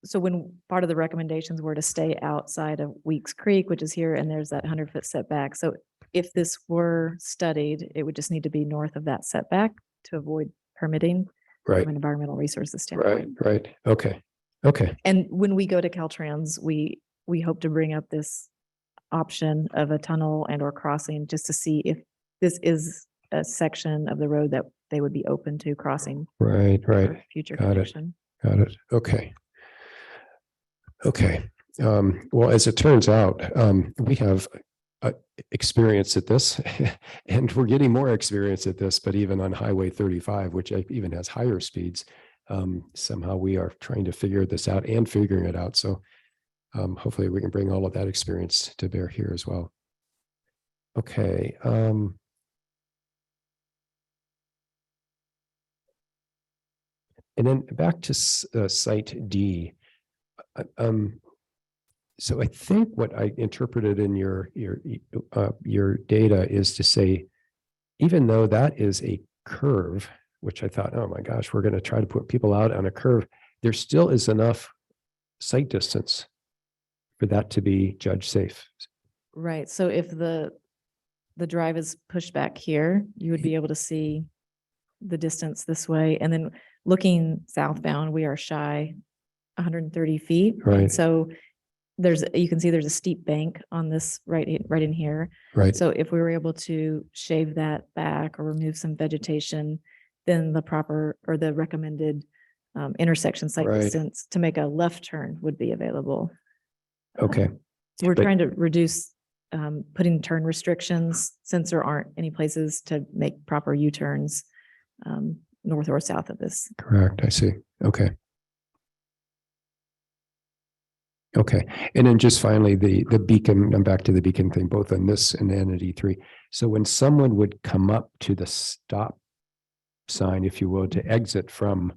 so when part of the recommendations were to stay outside of Weeks Creek, which is here, and there's that 100-foot setback. So if this were studied, it would just need to be north of that setback to avoid permitting Right. from an environmental resources standpoint. Right. Okay. And when we go to Caltrans, we hope to bring up this option of a tunnel and or crossing just to see if this is a section of the road that they would be open to crossing Right. for future Got it. connection. Got it. Okay. Well, as it turns out, we have experience at this and we're getting more experience at this, but even on Highway 35, which even has higher speeds, somehow we are trying to figure this out and figuring it out. So hopefully we can bring all of that experience to bear here as well. Okay. And then back to site D. So I think what I interpreted in your data is to say, even though that is a curve, which I thought, oh my gosh, we're going to try to put people out on a curve, there still is enough sight distance for that to be judged safe. Right. So if the drive is pushed back here, you would be able to see the distance this way. And then looking southbound, we are shy 130 feet. Right. And so you can see there's a steep bank on this right in here. Right. So if we were able to shave that back or remove some vegetation, then the proper or the recommended intersection site Right. distance to make a left turn would be available. Okay. So we're But- trying to reduce putting turn restrictions since there aren't any places to make proper U-turns north or south of this. Correct. I see. Okay. Okay. And then just finally, the beacon, I'm back to the beacon thing, both on this and then at E3. So when someone would come up to the stop sign, if you will, to exit from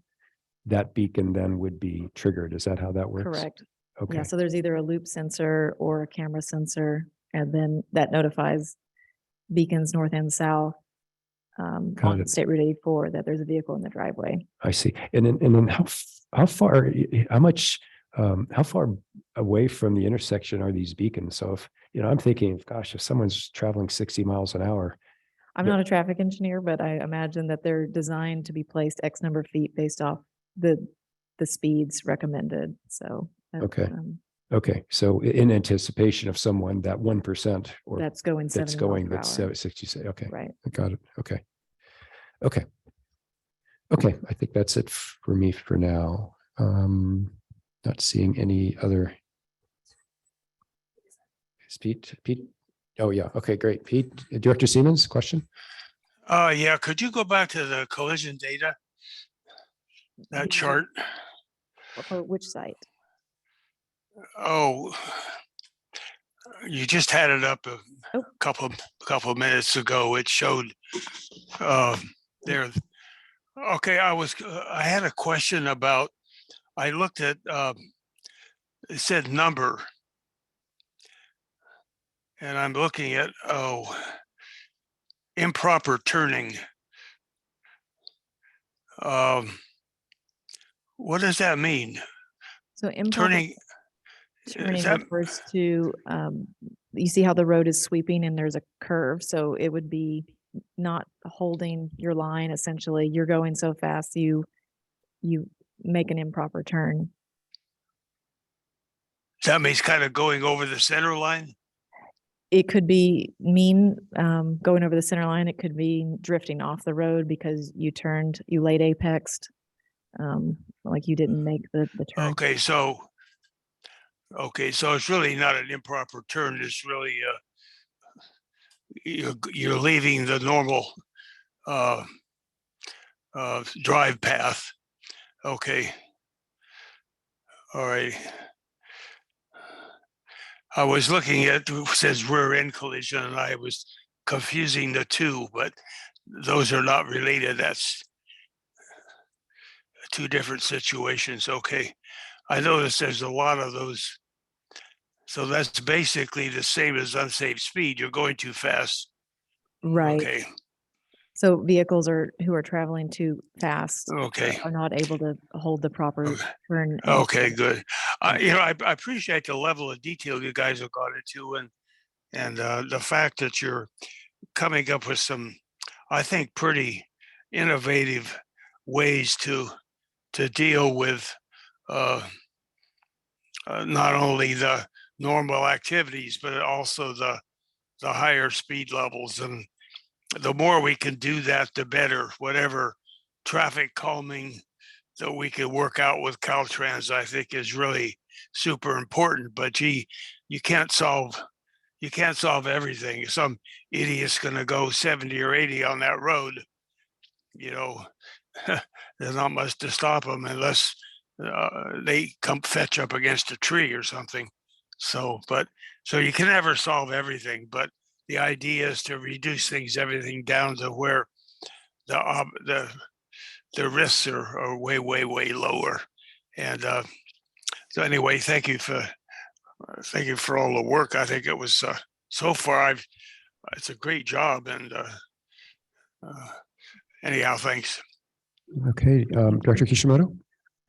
that beacon, then would be triggered. Is that how that works? Correct. Okay. Yeah, so there's either a loop sensor or a camera sensor, and then that notifies beacons north and south Got on it. State Route 84 that there's a vehicle in the driveway. I see. And then how far, how far away from the intersection are these beacons? So if, I'm thinking, gosh, if someone's traveling 60 miles an hour, I'm Yeah. not a traffic engineer, but I imagine that they're designed to be placed X number of feet based off the speeds recommended. So that, Okay. Okay, so in anticipation of someone, that 1% or that's going that's 70 miles going, per that's hour. 60, okay, Right. I got it. Okay. Okay. Okay, I think that's it for me for now. Not seeing any other. Is Pete? Oh, yeah. Okay, great. Pete, Director Siemens, question? Yeah, could you go back to the collision data? That The- chart? For which site? Oh, you just had it up a Oh. couple of minutes ago. It showed there. Okay, I had a question about, I looked at, it said number. And I'm looking at, improper turning. What does that mean? So improper Turning, turning that- refers to, you see how the road is sweeping and there's a curve. So it would be not holding your line. Essentially, you're going so fast, you make an improper turn. that means kind of going over the center line? It could going over the center line. It could be drifting off the road because you late apexed, like you didn't make the turn. Okay, so it's really not an improper turn. It's really, you're leaving the normal, drive path. Okay. All right. I was looking at, it says rear end collision, and I was confusing the two, but those are not related. That's two different situations. Okay. I noticed there's a lot of those. So that's basically the same as unsafe speed. You're going too fast. Right. Okay. So vehicles who are traveling too fast Okay. are not able to hold the proper Okay. turn. Okay, good. I appreciate the level of detail you guys have gone into, and the fact that you're coming up with some, I think, pretty innovative ways to deal with not only the normal activities, but also the higher speed levels. And the more we can do that, the better. Whatever traffic calming that we could work out with Caltrans, I think, is really super important. But gee, you can't solve everything. Some idiot's going to go 70 or 80 on that road. There's not much to stop them unless they come fetch up against a tree or something. So you can never solve everything, but the idea is to reduce everything down to where the risks are way, way, way lower. And so anyway, thank you for all the work. I think it was so far. It's a great job. And anyhow, thanks. Okay, Director Kishimoto?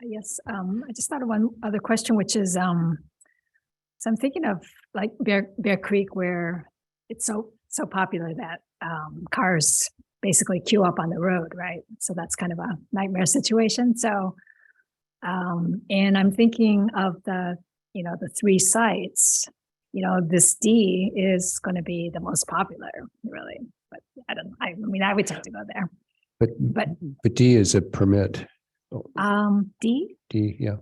Yes, I just thought of one other question, which is, so I'm thinking of like Bear Creek, where it's so popular that cars basically queue up on the road, right? So that's kind of a nightmare situation. So, and I'm thinking of the three sites, this D is going to be the most popular, really. But I mean, I would tend to go there. But D is a permit. D? D, yeah.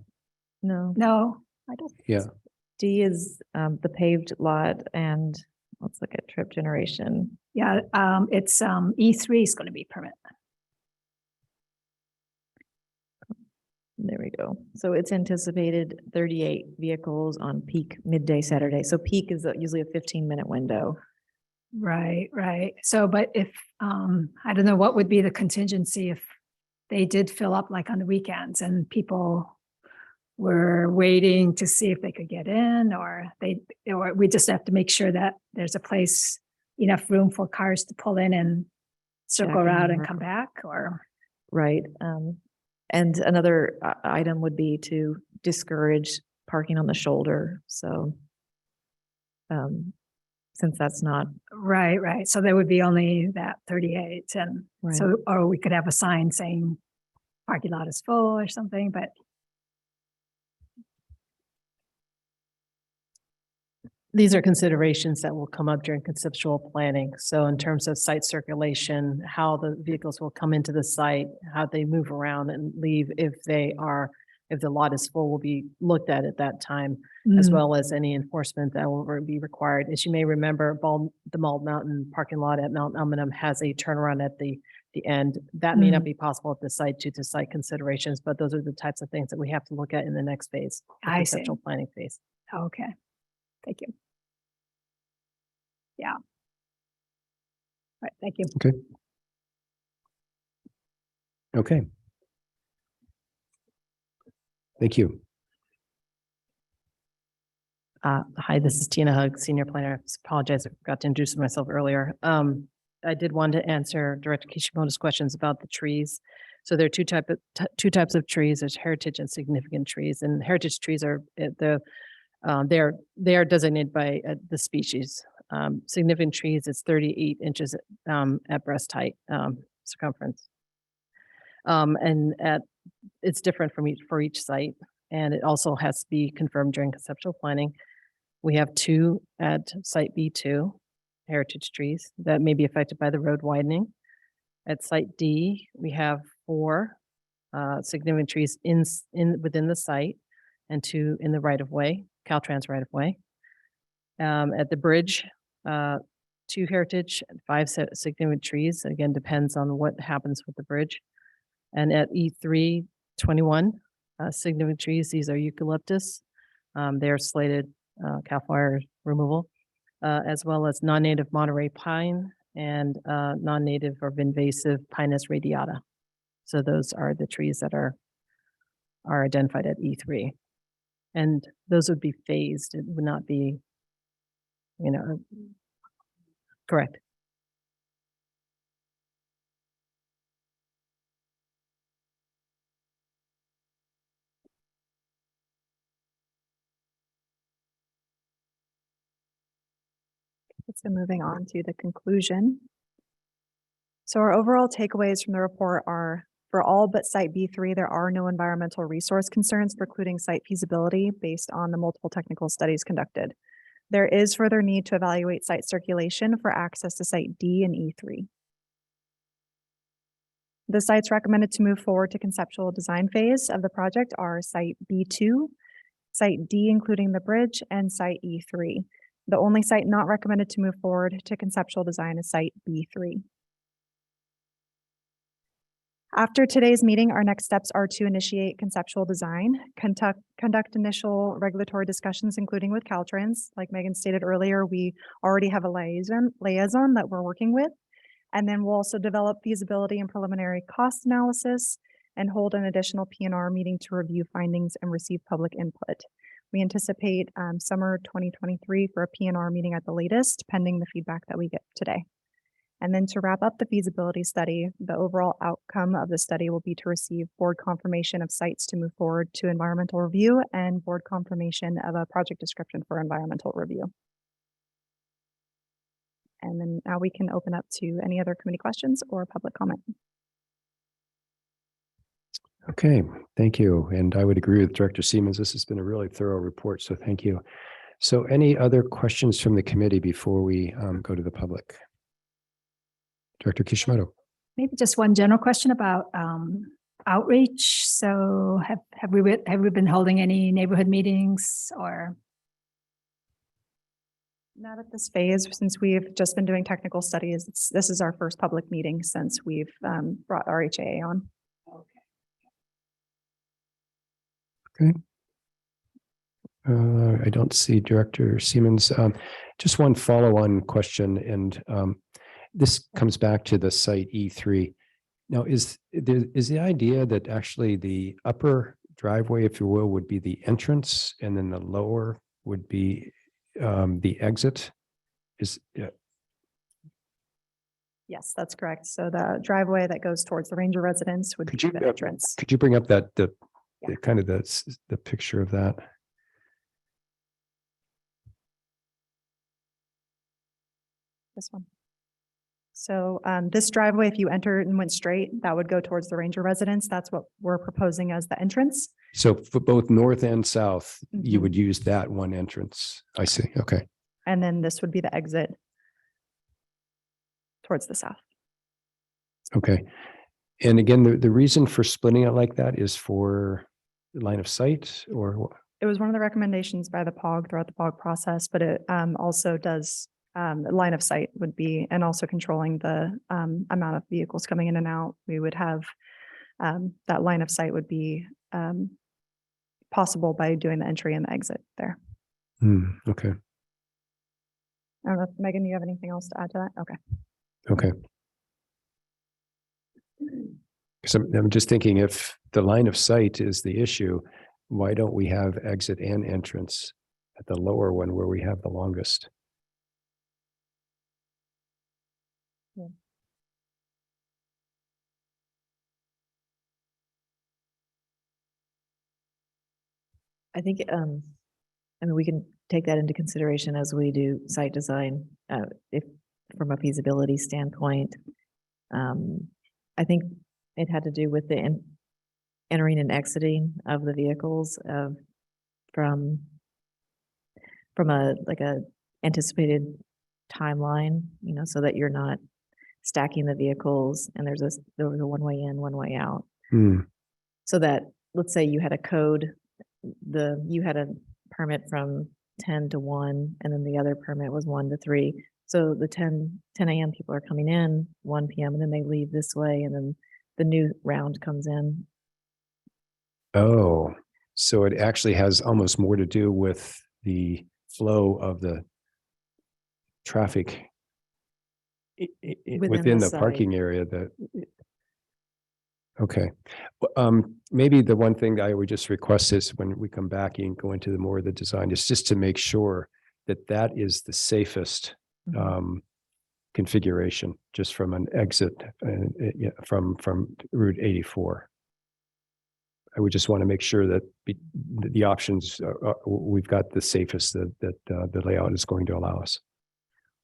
No. No, I don't. think Yeah. so. D is the paved lot, and let's look at trip generation. Yeah, it's E3 is going to be permit. There we go. So it's anticipated 38 vehicles on peak midday Saturday. So peak is usually a 15-minute window. Right, right. So, but if, I don't know, what would be the contingency if they did fill up like on the weekends and people were waiting to see if they could get in, or we just have to make sure that there's a place, enough room for cars to pull in and circle Back around and and come back, or? Right. And another item would be to discourage parking on the shoulder. So since that's not Right, right. So there would be only that 38, and right. so, or we could have a sign saying parking lot is full or something, but These are considerations that will come up during conceptual planning. So in terms of site circulation, how the vehicles will come into the site, how they move around and leave, if the lot is full, will be looked at that time, as well as any enforcement that will be required. As you may remember, the Bald Mountain parking lot at Mount Umunham has a turnaround at the end. That may not be possible at the site due to site considerations, but those are the types of things that we have to look at in the next phase, the I see. conceptual planning phase. Okay, thank you. Yeah. All right, thank you. Okay. Thank you. Hi, this is Tina Hug, Senior Planner. Apologize, I forgot to introduce myself earlier. I did want to answer Director Kishimoto's questions about the trees. So there are two types of trees. There's heritage and significant trees, and heritage trees are they are designated by the species. Significant trees is 38 inches at breast height circumference, and it's different for each site, and it also has to be confirmed during conceptual planning. We have 2 at site B2, heritage trees that may be affected by the road widening. At site D, we have 4 significant trees within the site, and 2 in the right of way, Caltrans right of way. At the bridge, 2 heritage, 5 significant trees. Again, depends on what happens with the bridge. And at E3, 21 significant trees. These are eucalyptus. They're slated Cal Fire removal, as well as non-native Monterey pine and non-native or invasive Pinus radiata. So those are the trees that are identified at E3. And those would be phased. It would not be, correct. So moving on to the conclusion. So our overall takeaways from the report are, for all but site B3, there are no environmental resource concerns precluding site feasibility based on the multiple technical studies conducted. There is further need to evaluate site circulation for access to site D and E3. The sites recommended to move forward to conceptual design phase of the project are site B2, site D including the bridge, and site E3. The only site not recommended to move forward to conceptual design is site B3. After today's meeting, our next steps are to initiate conceptual design, conduct initial regulatory discussions, including with Caltrans. Like Megan stated earlier, we already have a liaison that we're working with. And then we'll also develop feasibility and preliminary cost analysis and hold an additional P&R meeting to review findings and receive public input. We anticipate summer 2023 for a P&R meeting at the latest, pending the feedback that we get today. And then to wrap up the feasibility study, the overall outcome of the study will be to receive board confirmation of sites to move forward to environmental review and board confirmation of a project description for environmental review. And then now we can open up to any other committee questions or public comment. Okay, thank you. And I would agree with Director Siemens. This has been a really thorough report, so thank you. So any other questions from the committee before we go to the public? Director Kishimoto. Maybe just one general question about outreach. So have we been holding any neighborhood meetings or Not at this phase, since we've just been doing technical studies. This is our first public meeting since we've brought RHA on. I don't see Director Siemens. Just one follow-on question, and this comes back to the site E3. Now, is the idea that actually the upper driveway, if you will, would be the entrance, and then the lower would be the exit? Yes, that's correct. So the driveway that goes towards the Ranger residence would Could be you the entrance. could you bring up that the Yeah. kind of the picture of that? This one. So this driveway, if you entered and went straight, that would go towards the Ranger residence. That's what we're proposing as the entrance. So for both north and south, you Mhm. would use that one entrance. I see. Okay. And then this would be the exit towards the south. Okay. And again, the reason for splitting it like that is for line of sight, or what? It was one of the recommendations by the POG throughout the POG process, but it also does line of sight would be, and also controlling the amount of vehicles coming in and out. We would have that line of sight would be possible by doing the entry and the exit there. Okay. I don't know, if Megan, you have anything else to add to that? Okay. Okay. So I'm just thinking, if the line of sight is the issue, why don't we have exit and entrance at the lower one where we have the longest? I think, I mean, we can take that into consideration as we do site design, if from a feasibility standpoint. I think it had to do with the entering and exiting of the vehicles from a anticipated timeline, so that you're not stacking the vehicles and there was a one way in, one way out. So that, let's say you had a code, you had a permit from 10 to 1, and then the other permit was 1 to 3. So the 10 a.m. people are coming in, 1 p.m. and then they leave this way, and then the new round comes in. Oh, so it actually has almost more to do with the flow of the traffic within the site. parking area that. Okay. Maybe the one thing that I would just request is when we come back and go into the more of the design is just to make sure that that is the safest configuration, just from an exit from Route 84. I would just want to make sure that the options, we've got the safest that the layout is going to allow us.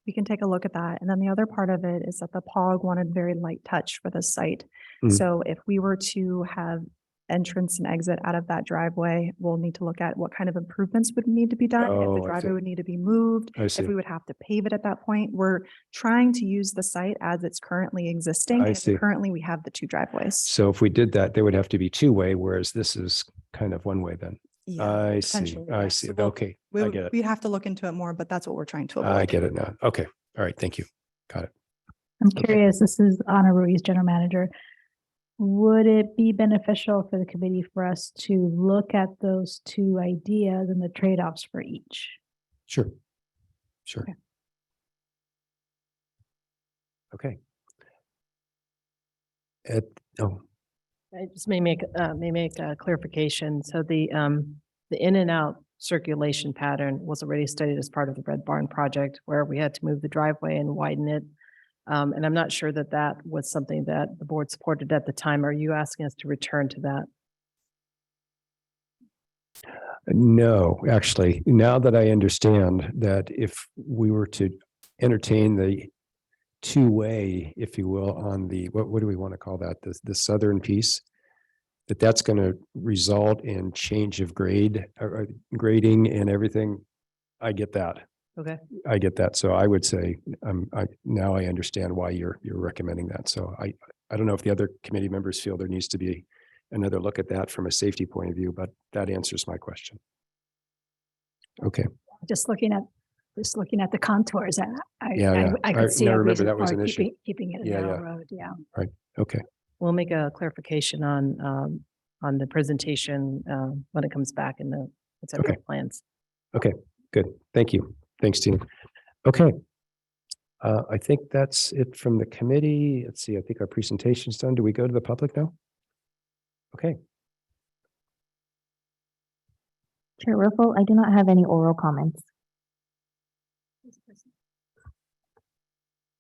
We can take a look at that. And then the other part of it is that the POG wanted very light touch for the site. So if we were to have entrance and exit out of that driveway, we'll need to look at what kind of improvements would need to be done. If Oh, the I driveway see. would need to be moved, I see. if we would have to pave it at that point. We're trying to use the site as it's currently existing. I and see. Currently, we have the 2 driveways. So if we did that, they would have to be 2-way, whereas this is kind of 1-way then. I see. potentially, I yes. see. So we'll- Okay. I get it. We'd have to look into it more, but that's what we're trying to avoid. I get it now. Okay. All right. Thank you. Got it. I'm curious, this is Anna Ruiz, General Manager. Would it be beneficial for the committee for us to look at those 2 ideas and the trade-offs for each? Sure. Sure. Okay. Okay. I just may make a clarification. So the in and out circulation pattern was already studied as part of the Red Barn project, where we had to move the driveway and widen it. And I'm not sure that that was something that the board supported at the time. Are you asking us to return to that? No, actually, now that I understand that if we were to entertain the 2-way, if you will, on the, what do we want to call that? The southern piece, that's going to result in change of grade or grading and everything. I get that. Okay. I get that. So I would say, now I understand why you're recommending that. So I don't know if the other committee members feel there needs to be another look at that from a safety point of view, but that answers my question. Okay. Just looking at just looking at the contours, Yeah. I could see I a remember reason that was for an issue. keeping it a Yeah, narrow yeah. road, yeah. Okay. We'll make a clarification on the presentation when it comes back in the conceptual plans. Good. Thank you. Thanks, Tina. Okay. I think that's it from the committee. Let's see. I think our presentation's done. Do we go to the public now? Okay. Chair Riffle, I do not have any oral comments.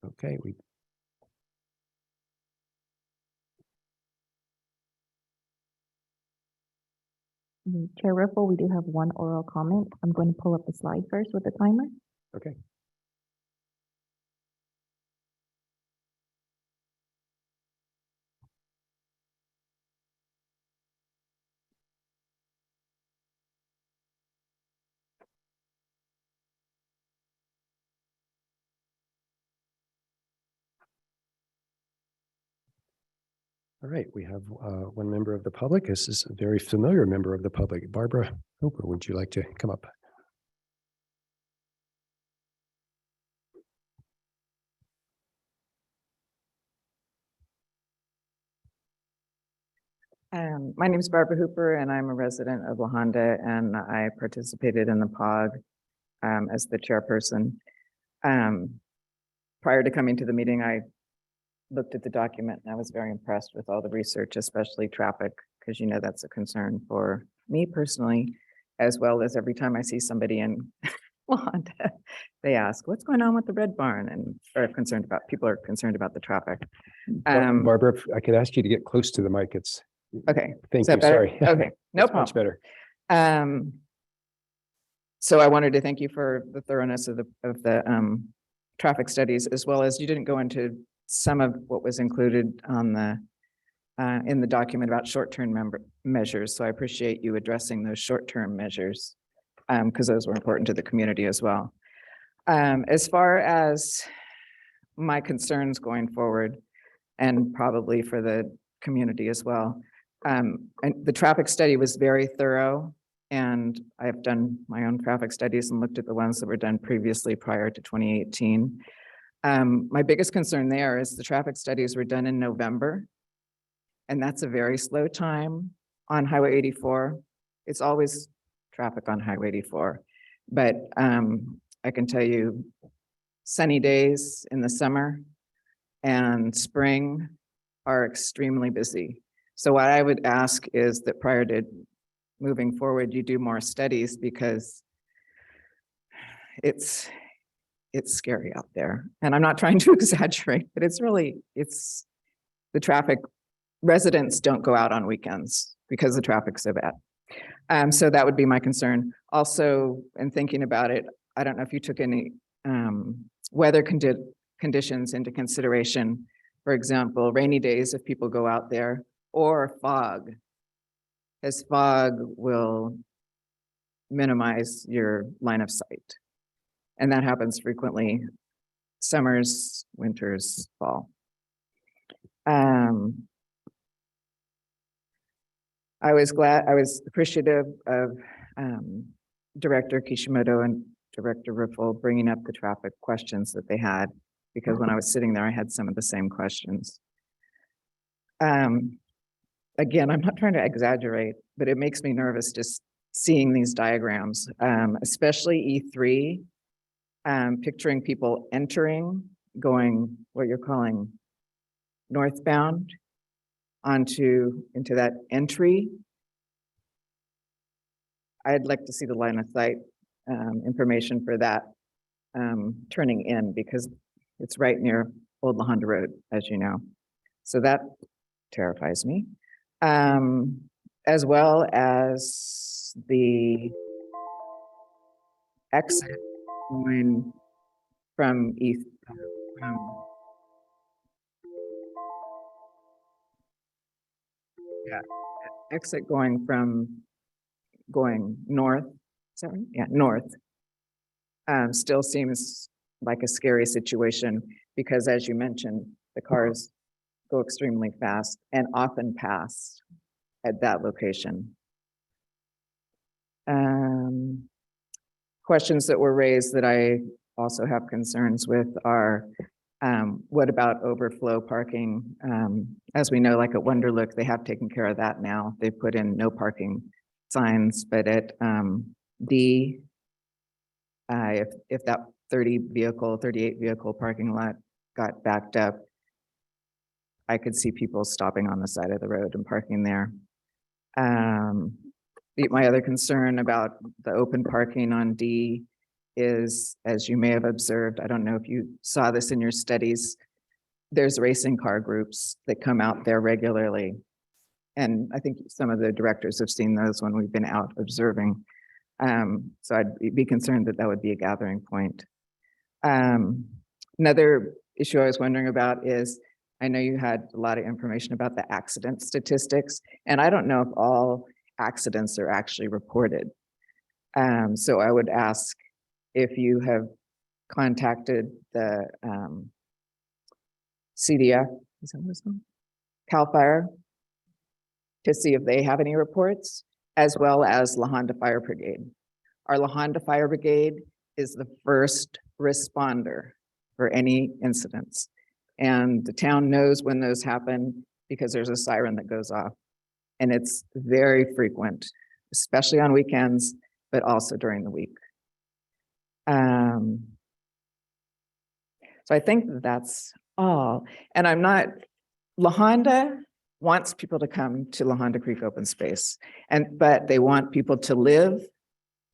Okay. Chair Riffle, we do have one oral comment. I'm going to pull up the slide first with the timer. Okay. All right, we have one member of the public. This is a very familiar member of the public. Barbara Hooper, would you like to come up? My name is Barbara Hooper, and I'm a resident of La Honda, and I participated in the POG as the chairperson. Prior to coming to the meeting, I looked at the document and I was very impressed with all the research, especially traffic, because you know that's a concern for me personally, as well as every time I see somebody in La Honda, they ask, what's going on with the Red Barn? And people are concerned about the traffic. Barbara, if I could ask you to get close to the mic. Okay. Thank Is that you. better? Sorry. Okay, no That's problem. much better. So I wanted to thank you for the thoroughness of the traffic studies, as well as you didn't go into some of what was included on the in the document about short-term measures. So I appreciate you addressing those short-term measures because those were important to the community as well. As far as my concerns going forward, and probably for the community as well, and the traffic study was very thorough. And I've done my own traffic studies and looked at the ones that were done previously prior to 2018. My biggest concern there is the traffic studies were done in November. And that's a very slow time on Highway 84. It's always traffic on Highway 84. But I can tell you, sunny days in the summer and spring are extremely busy. So what I would ask is that prior to moving forward, you do more studies because it's scary out there. And I'm not trying to exaggerate, but it's the traffic. Residents don't go out on weekends because the traffic's so bad. So that would be my concern. Also, in thinking about it, I don't know if you took any weather conditions into consideration. For example, rainy days if people go out there, or fog, as fog will minimize your line of sight. And that happens frequently, summers, winters, fall. I was appreciative of Director Kishimoto and Director Riffle bringing up the traffic questions that they had, because when I was sitting there, I had some of the same questions. Again, I'm not trying to exaggerate, but it makes me nervous just seeing these diagrams, especially E3, picturing people entering, going what you're calling northbound into that entry. I'd like to see the line of sight information for that turning in, because it's right near Old La Honda Road, as you know. So that terrifies me. As well as the exit going from east, exit going north. Is that right? Yeah, north. Still seems like a scary situation because, as you mentioned, the cars go extremely fast and often pass at that location. questions that were raised that I also have concerns with are, what about overflow parking? As we know, like at Wonderlook, they have taken care of that now. They've put in no parking signs, but at D, if that 38 vehicle parking lot got backed up, I could see people stopping on the side of the road and parking there. My other concern about the open parking on D is, as you may have observed, I don't know if you saw this in your studies, there's racing car groups that come out there regularly. And I think some of the directors have seen those when we've been out observing. So I'd be concerned that that would be a gathering point. Another issue I was wondering about is, I know you had a lot of information about the accident statistics, and I don't know if all accidents are actually reported. So I would ask if you have contacted the CDF, is that what it's called? CAL FIRE, to see if they have any reports, as well as La Honda Fire Brigade. Our La Honda Fire Brigade is the first responder for any incidents. And the town knows when those happen because there's a siren that goes off. And it's very frequent, especially on weekends, but also during the week. So I think that's all. And I'm not, La Honda wants people to come to La Honda Creek Open Space, but they want people to live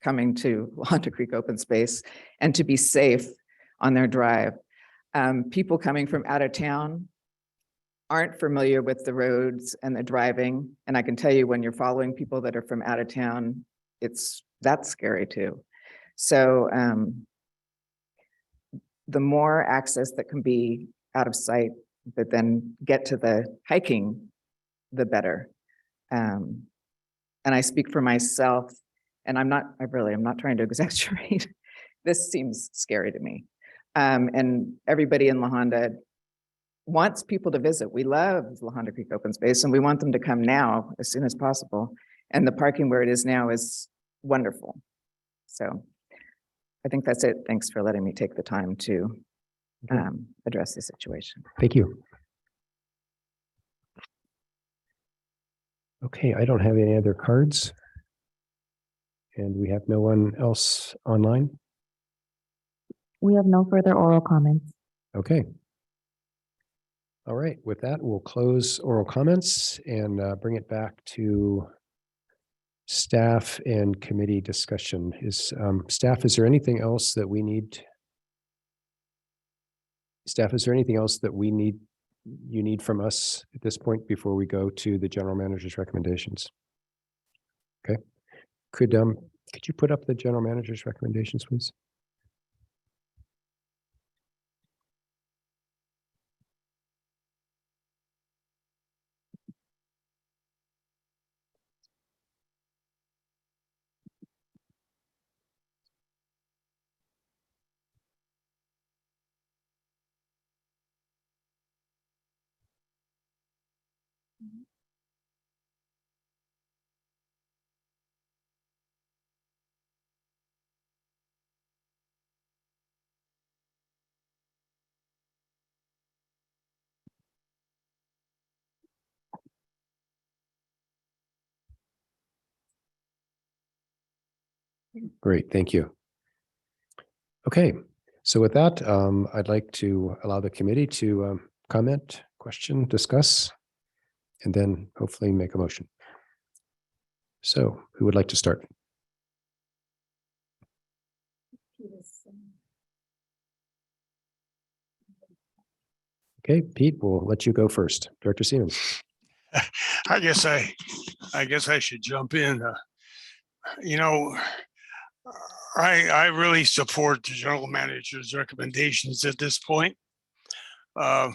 coming to La Honda Creek Open Space and to be safe on their drive. People coming from out of town aren't familiar with the roads and the driving. And I can tell you, when you're following people that are from out of town, that's scary too. So the more access that can be out of sight, but then get to the hiking, the better. And I speak for myself, and I'm not trying to exaggerate. This seems scary to me. And everybody in La Honda wants people to visit. We love La Honda Creek Open Space, and we want them to come now as soon as possible. And the parking where it is now is wonderful. So I think that's it. Thanks for letting me take the time to address the situation. Thank you. Okay, I don't have any other cards. And we have no one else online. We have no further oral comments. Okay. All right, with that, we'll close oral comments and bring it back to staff and committee discussion. Staff, is there anything else that we need? Staff, is there anything else that you need from us at this point before we go to the general manager's recommendations? Okay. Could you put up the general manager's recommendations, please? Great, thank you. Okay, so with that, I'd like to allow the committee to comment, question, discuss, and then hopefully make a motion. So who would like to start? Okay, Pete, we'll let you go first. Director Siemens. I guess I should jump in. I really support the general manager's recommendations at this point. I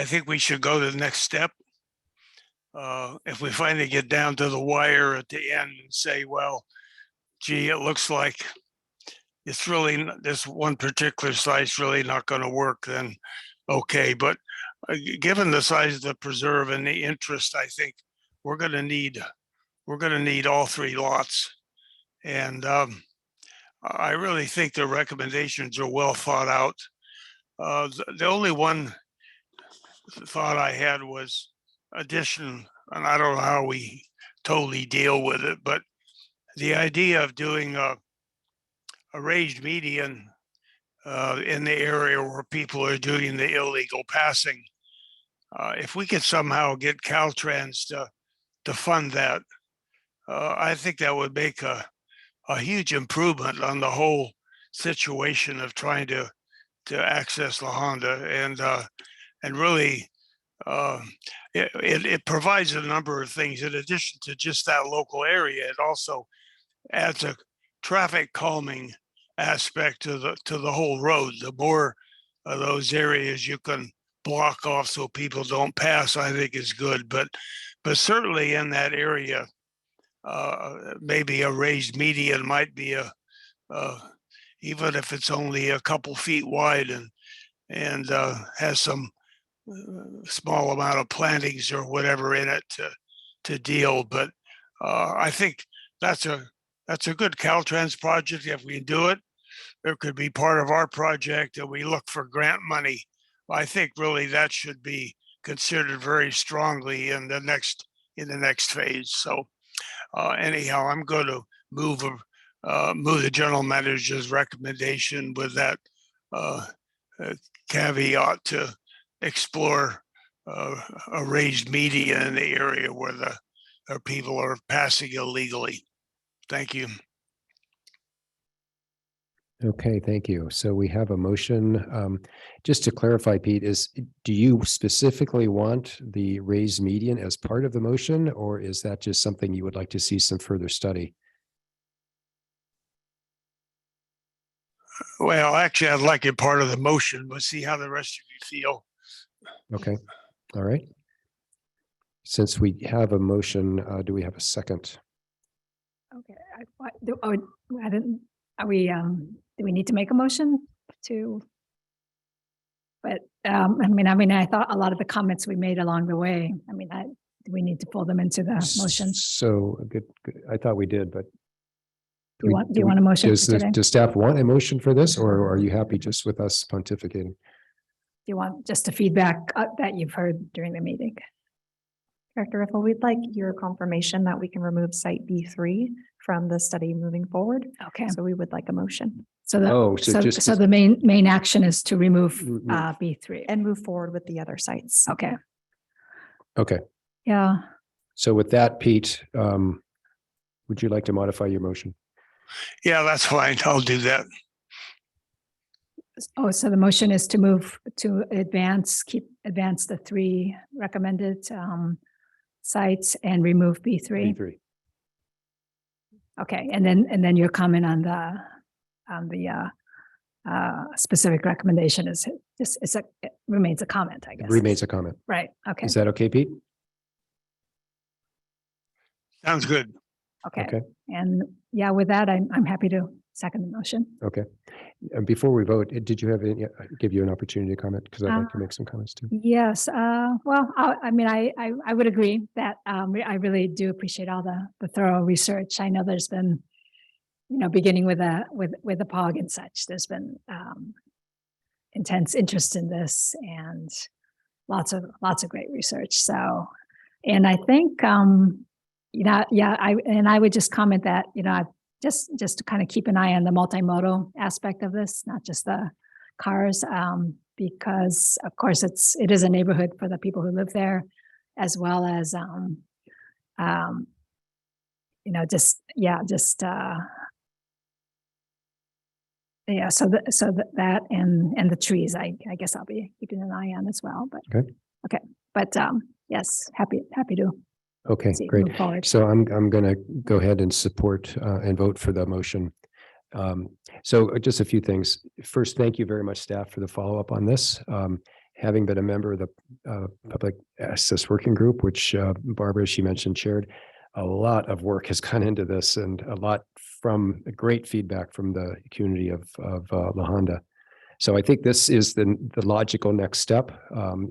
think we should go to the next step. If we finally get down to the wire at the end and say, well, gee, it looks like it's really, this one particular site's really not going to work, then okay. But given the size of the preserve and the interest, I think we're going to need all three lots. And I really think the recommendations are well thought out. The only one thought I had was addition, and I don't know how we totally deal with it, but the idea of doing a raised median in the area where people are doing the illegal passing. If we could somehow get Caltrans to fund that, I think that would make a huge improvement on the whole situation of trying to access La Honda, and really it provides a number of things in addition to just that local area. It also adds a traffic calming aspect to the whole road. The more of those areas you can block off so people don't pass, I think is good. But certainly in that area, maybe a raised median might be even if it's only a couple feet wide and has some small amount of plantings or whatever in it to deal. But I think that's a good Caltrans project. If we do it, it could be part of our project and we look for grant money. I think really that should be considered very strongly in the next phase. So anyhow, I'm going to move the general manager's recommendation with that caveat to explore a raised median in the area where the people are passing illegally. Thank you. Okay, thank you. So we have a motion. Just to clarify, Pete, do you specifically want the raised median as part of the motion, or is that just something you would like to see some further study? Well, actually, I'd like it part of the motion, but see how the rest of you feel. Okay, all right. Since we have a motion, do we have a second? Okay, I didn't, do we need to make a motion to? But, I thought a lot of the comments we made along the way, do we need to pull them into the motion? So good. I thought we did, but. Do you want a motion for today? Does staff want a motion for this, or are you happy just with us pontificating? Do you want just the feedback that you've heard during the meeting? Director Riffle, we'd like your confirmation that we can remove site B3 from the study moving forward. Okay. So we would like a motion So the main action is to remove B3 and move forward with the other sites. Okay. Okay. Yeah. So with that, Pete, would you like to modify your motion? Yeah, that's fine. I'll do that. Oh, so the motion is to move to advance the 3 recommended sites and remove B3. B3. Okay, and then your comment on the specific recommendation is it remains a comment, I guess. It remains a comment. Right. Okay. Is that okay, Pete? Sounds good. Okay. And yeah, with that, I'm happy to second the motion. Okay. And before we vote, did you have any, give you an opportunity to comment? Because I'd like to make some comments too. Yes. Well, I would agree that I really do appreciate all the thorough research. I know there's been, beginning with the POG and such, there's been intense interest in this and lots of great research. So, and I think, I would just comment that, just to kind of keep an eye on the multimodal aspect of this, not just the cars, because of course it is a neighborhood for the people who live there, as well as, so that and the trees, I guess I'll be keeping an eye on as well, but okay. But yes, happy to. Okay, great. So I'm going to go ahead and support and vote for the motion. So just a few things. First, thank you very much, staff, for the follow-up on this. Having been a member of the Public Access Working Group, which Barbara, she mentioned, chaired, a lot of work has gone into this and a lot from great feedback from the community of La Honda. So I think this is the logical next step.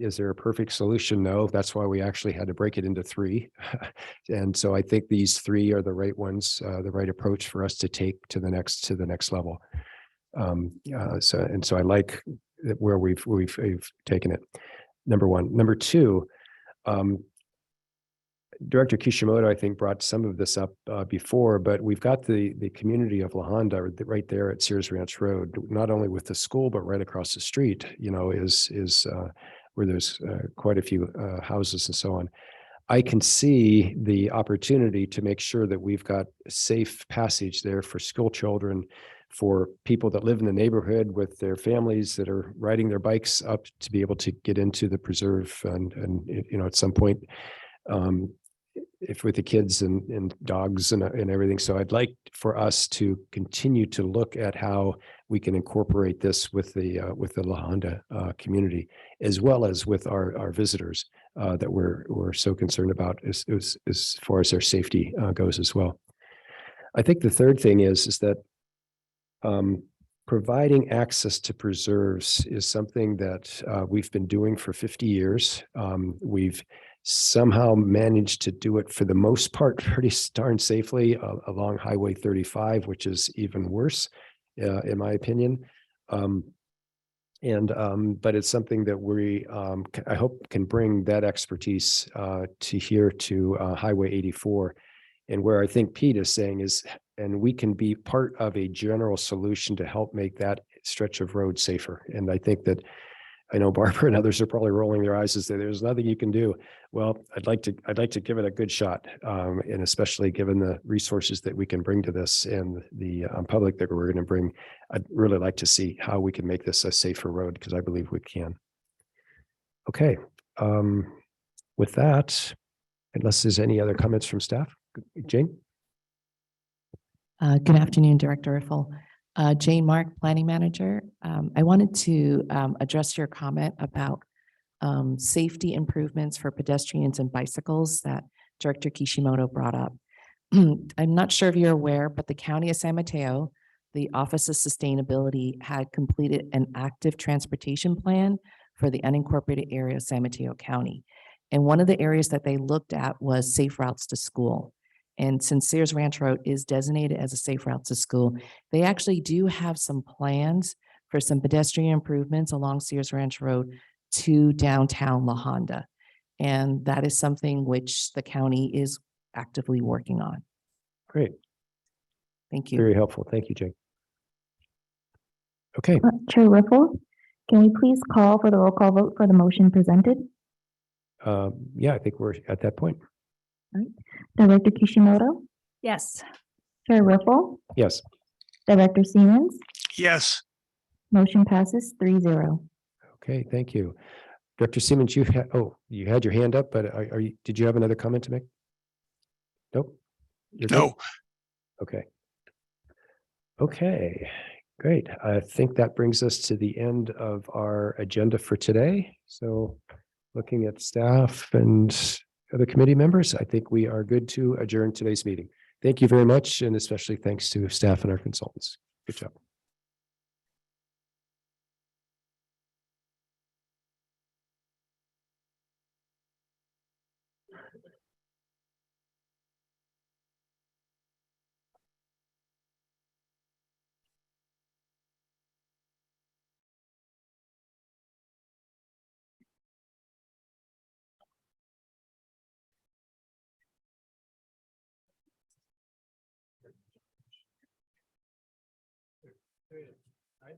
Is there a perfect solution? No, that's why we actually had to break it into three. And so I think these three are the right ones, the right approach for us to take to the next level. So I like where we've taken it. Number one. Number two, Director Kishimoto, I think, brought some of this up before, but we've got the community of La Honda right there at Sears Ranch Road, not only with the school, but right across the street, is where there's quite a few houses and so on. I can see the opportunity to make sure that we've got safe passage there for school children, for people that live in the neighborhood with their families that are riding their bikes up to be able to get into the preserve and at some point, if with the kids and dogs and everything. So I'd like for us to continue to look at how we can incorporate this with the La Honda community, as well as with our visitors that we're so concerned about as far as their safety goes as well. I think the third thing is that providing access to preserves is something that we've been doing for 50 years. We've somehow managed to do it for the most part pretty darn safely along Highway 35, which is even worse, in my opinion. But it's something that we, I hope, can bring that expertise to here to Highway 84. And where I think Pete is saying is, and we can be part of a general solution to help make that stretch of road safer. And I think that, I know Barbara and others are probably rolling their eyes and say, there's nothing you can do. Well, I'd like to give it a good shot. And especially given the resources that we can bring to this and the public that we're going to bring, I'd really like to see how we can make this a safer road, because I believe we can. Okay. With that, unless there's any other comments from staff, Jane? Good afternoon, Director Riffle. Jane Mark, Planning Manager. I wanted to address your comment about safety improvements for pedestrians and bicycles that Director Kishimoto brought up. I'm not sure if you're aware, but the County of San Mateo, the Office of Sustainability, had completed an active transportation plan for the unincorporated area of San Mateo County. And one of the areas that they looked at was safe routes to school. And since Sears Ranch Road is designated as a safe route to school, they actually do have some plans for some pedestrian improvements along Sears Ranch Road to downtown La Honda. And that is something which the county is actively working on. Great. Thank you. Very helpful. Thank you, Jane. Okay. Chair Riffle, can we please call for the roll call vote for the motion presented? Yeah, I think we're at that point. Director Kishimoto, Yes. Chair Riffle, Yes. Director Siemens, Yes, motion passes 3-0. Okay, thank you. Director Siemens, you had your hand up, but did you have another comment to make? Nope. You're good? no, Okay. Okay, great. I think that brings us to the end of our agenda for today. So looking at staff and other committee members, I think we are good to adjourn today's meeting. Thank you very much, and especially thanks to staff and our consultants. Good job. I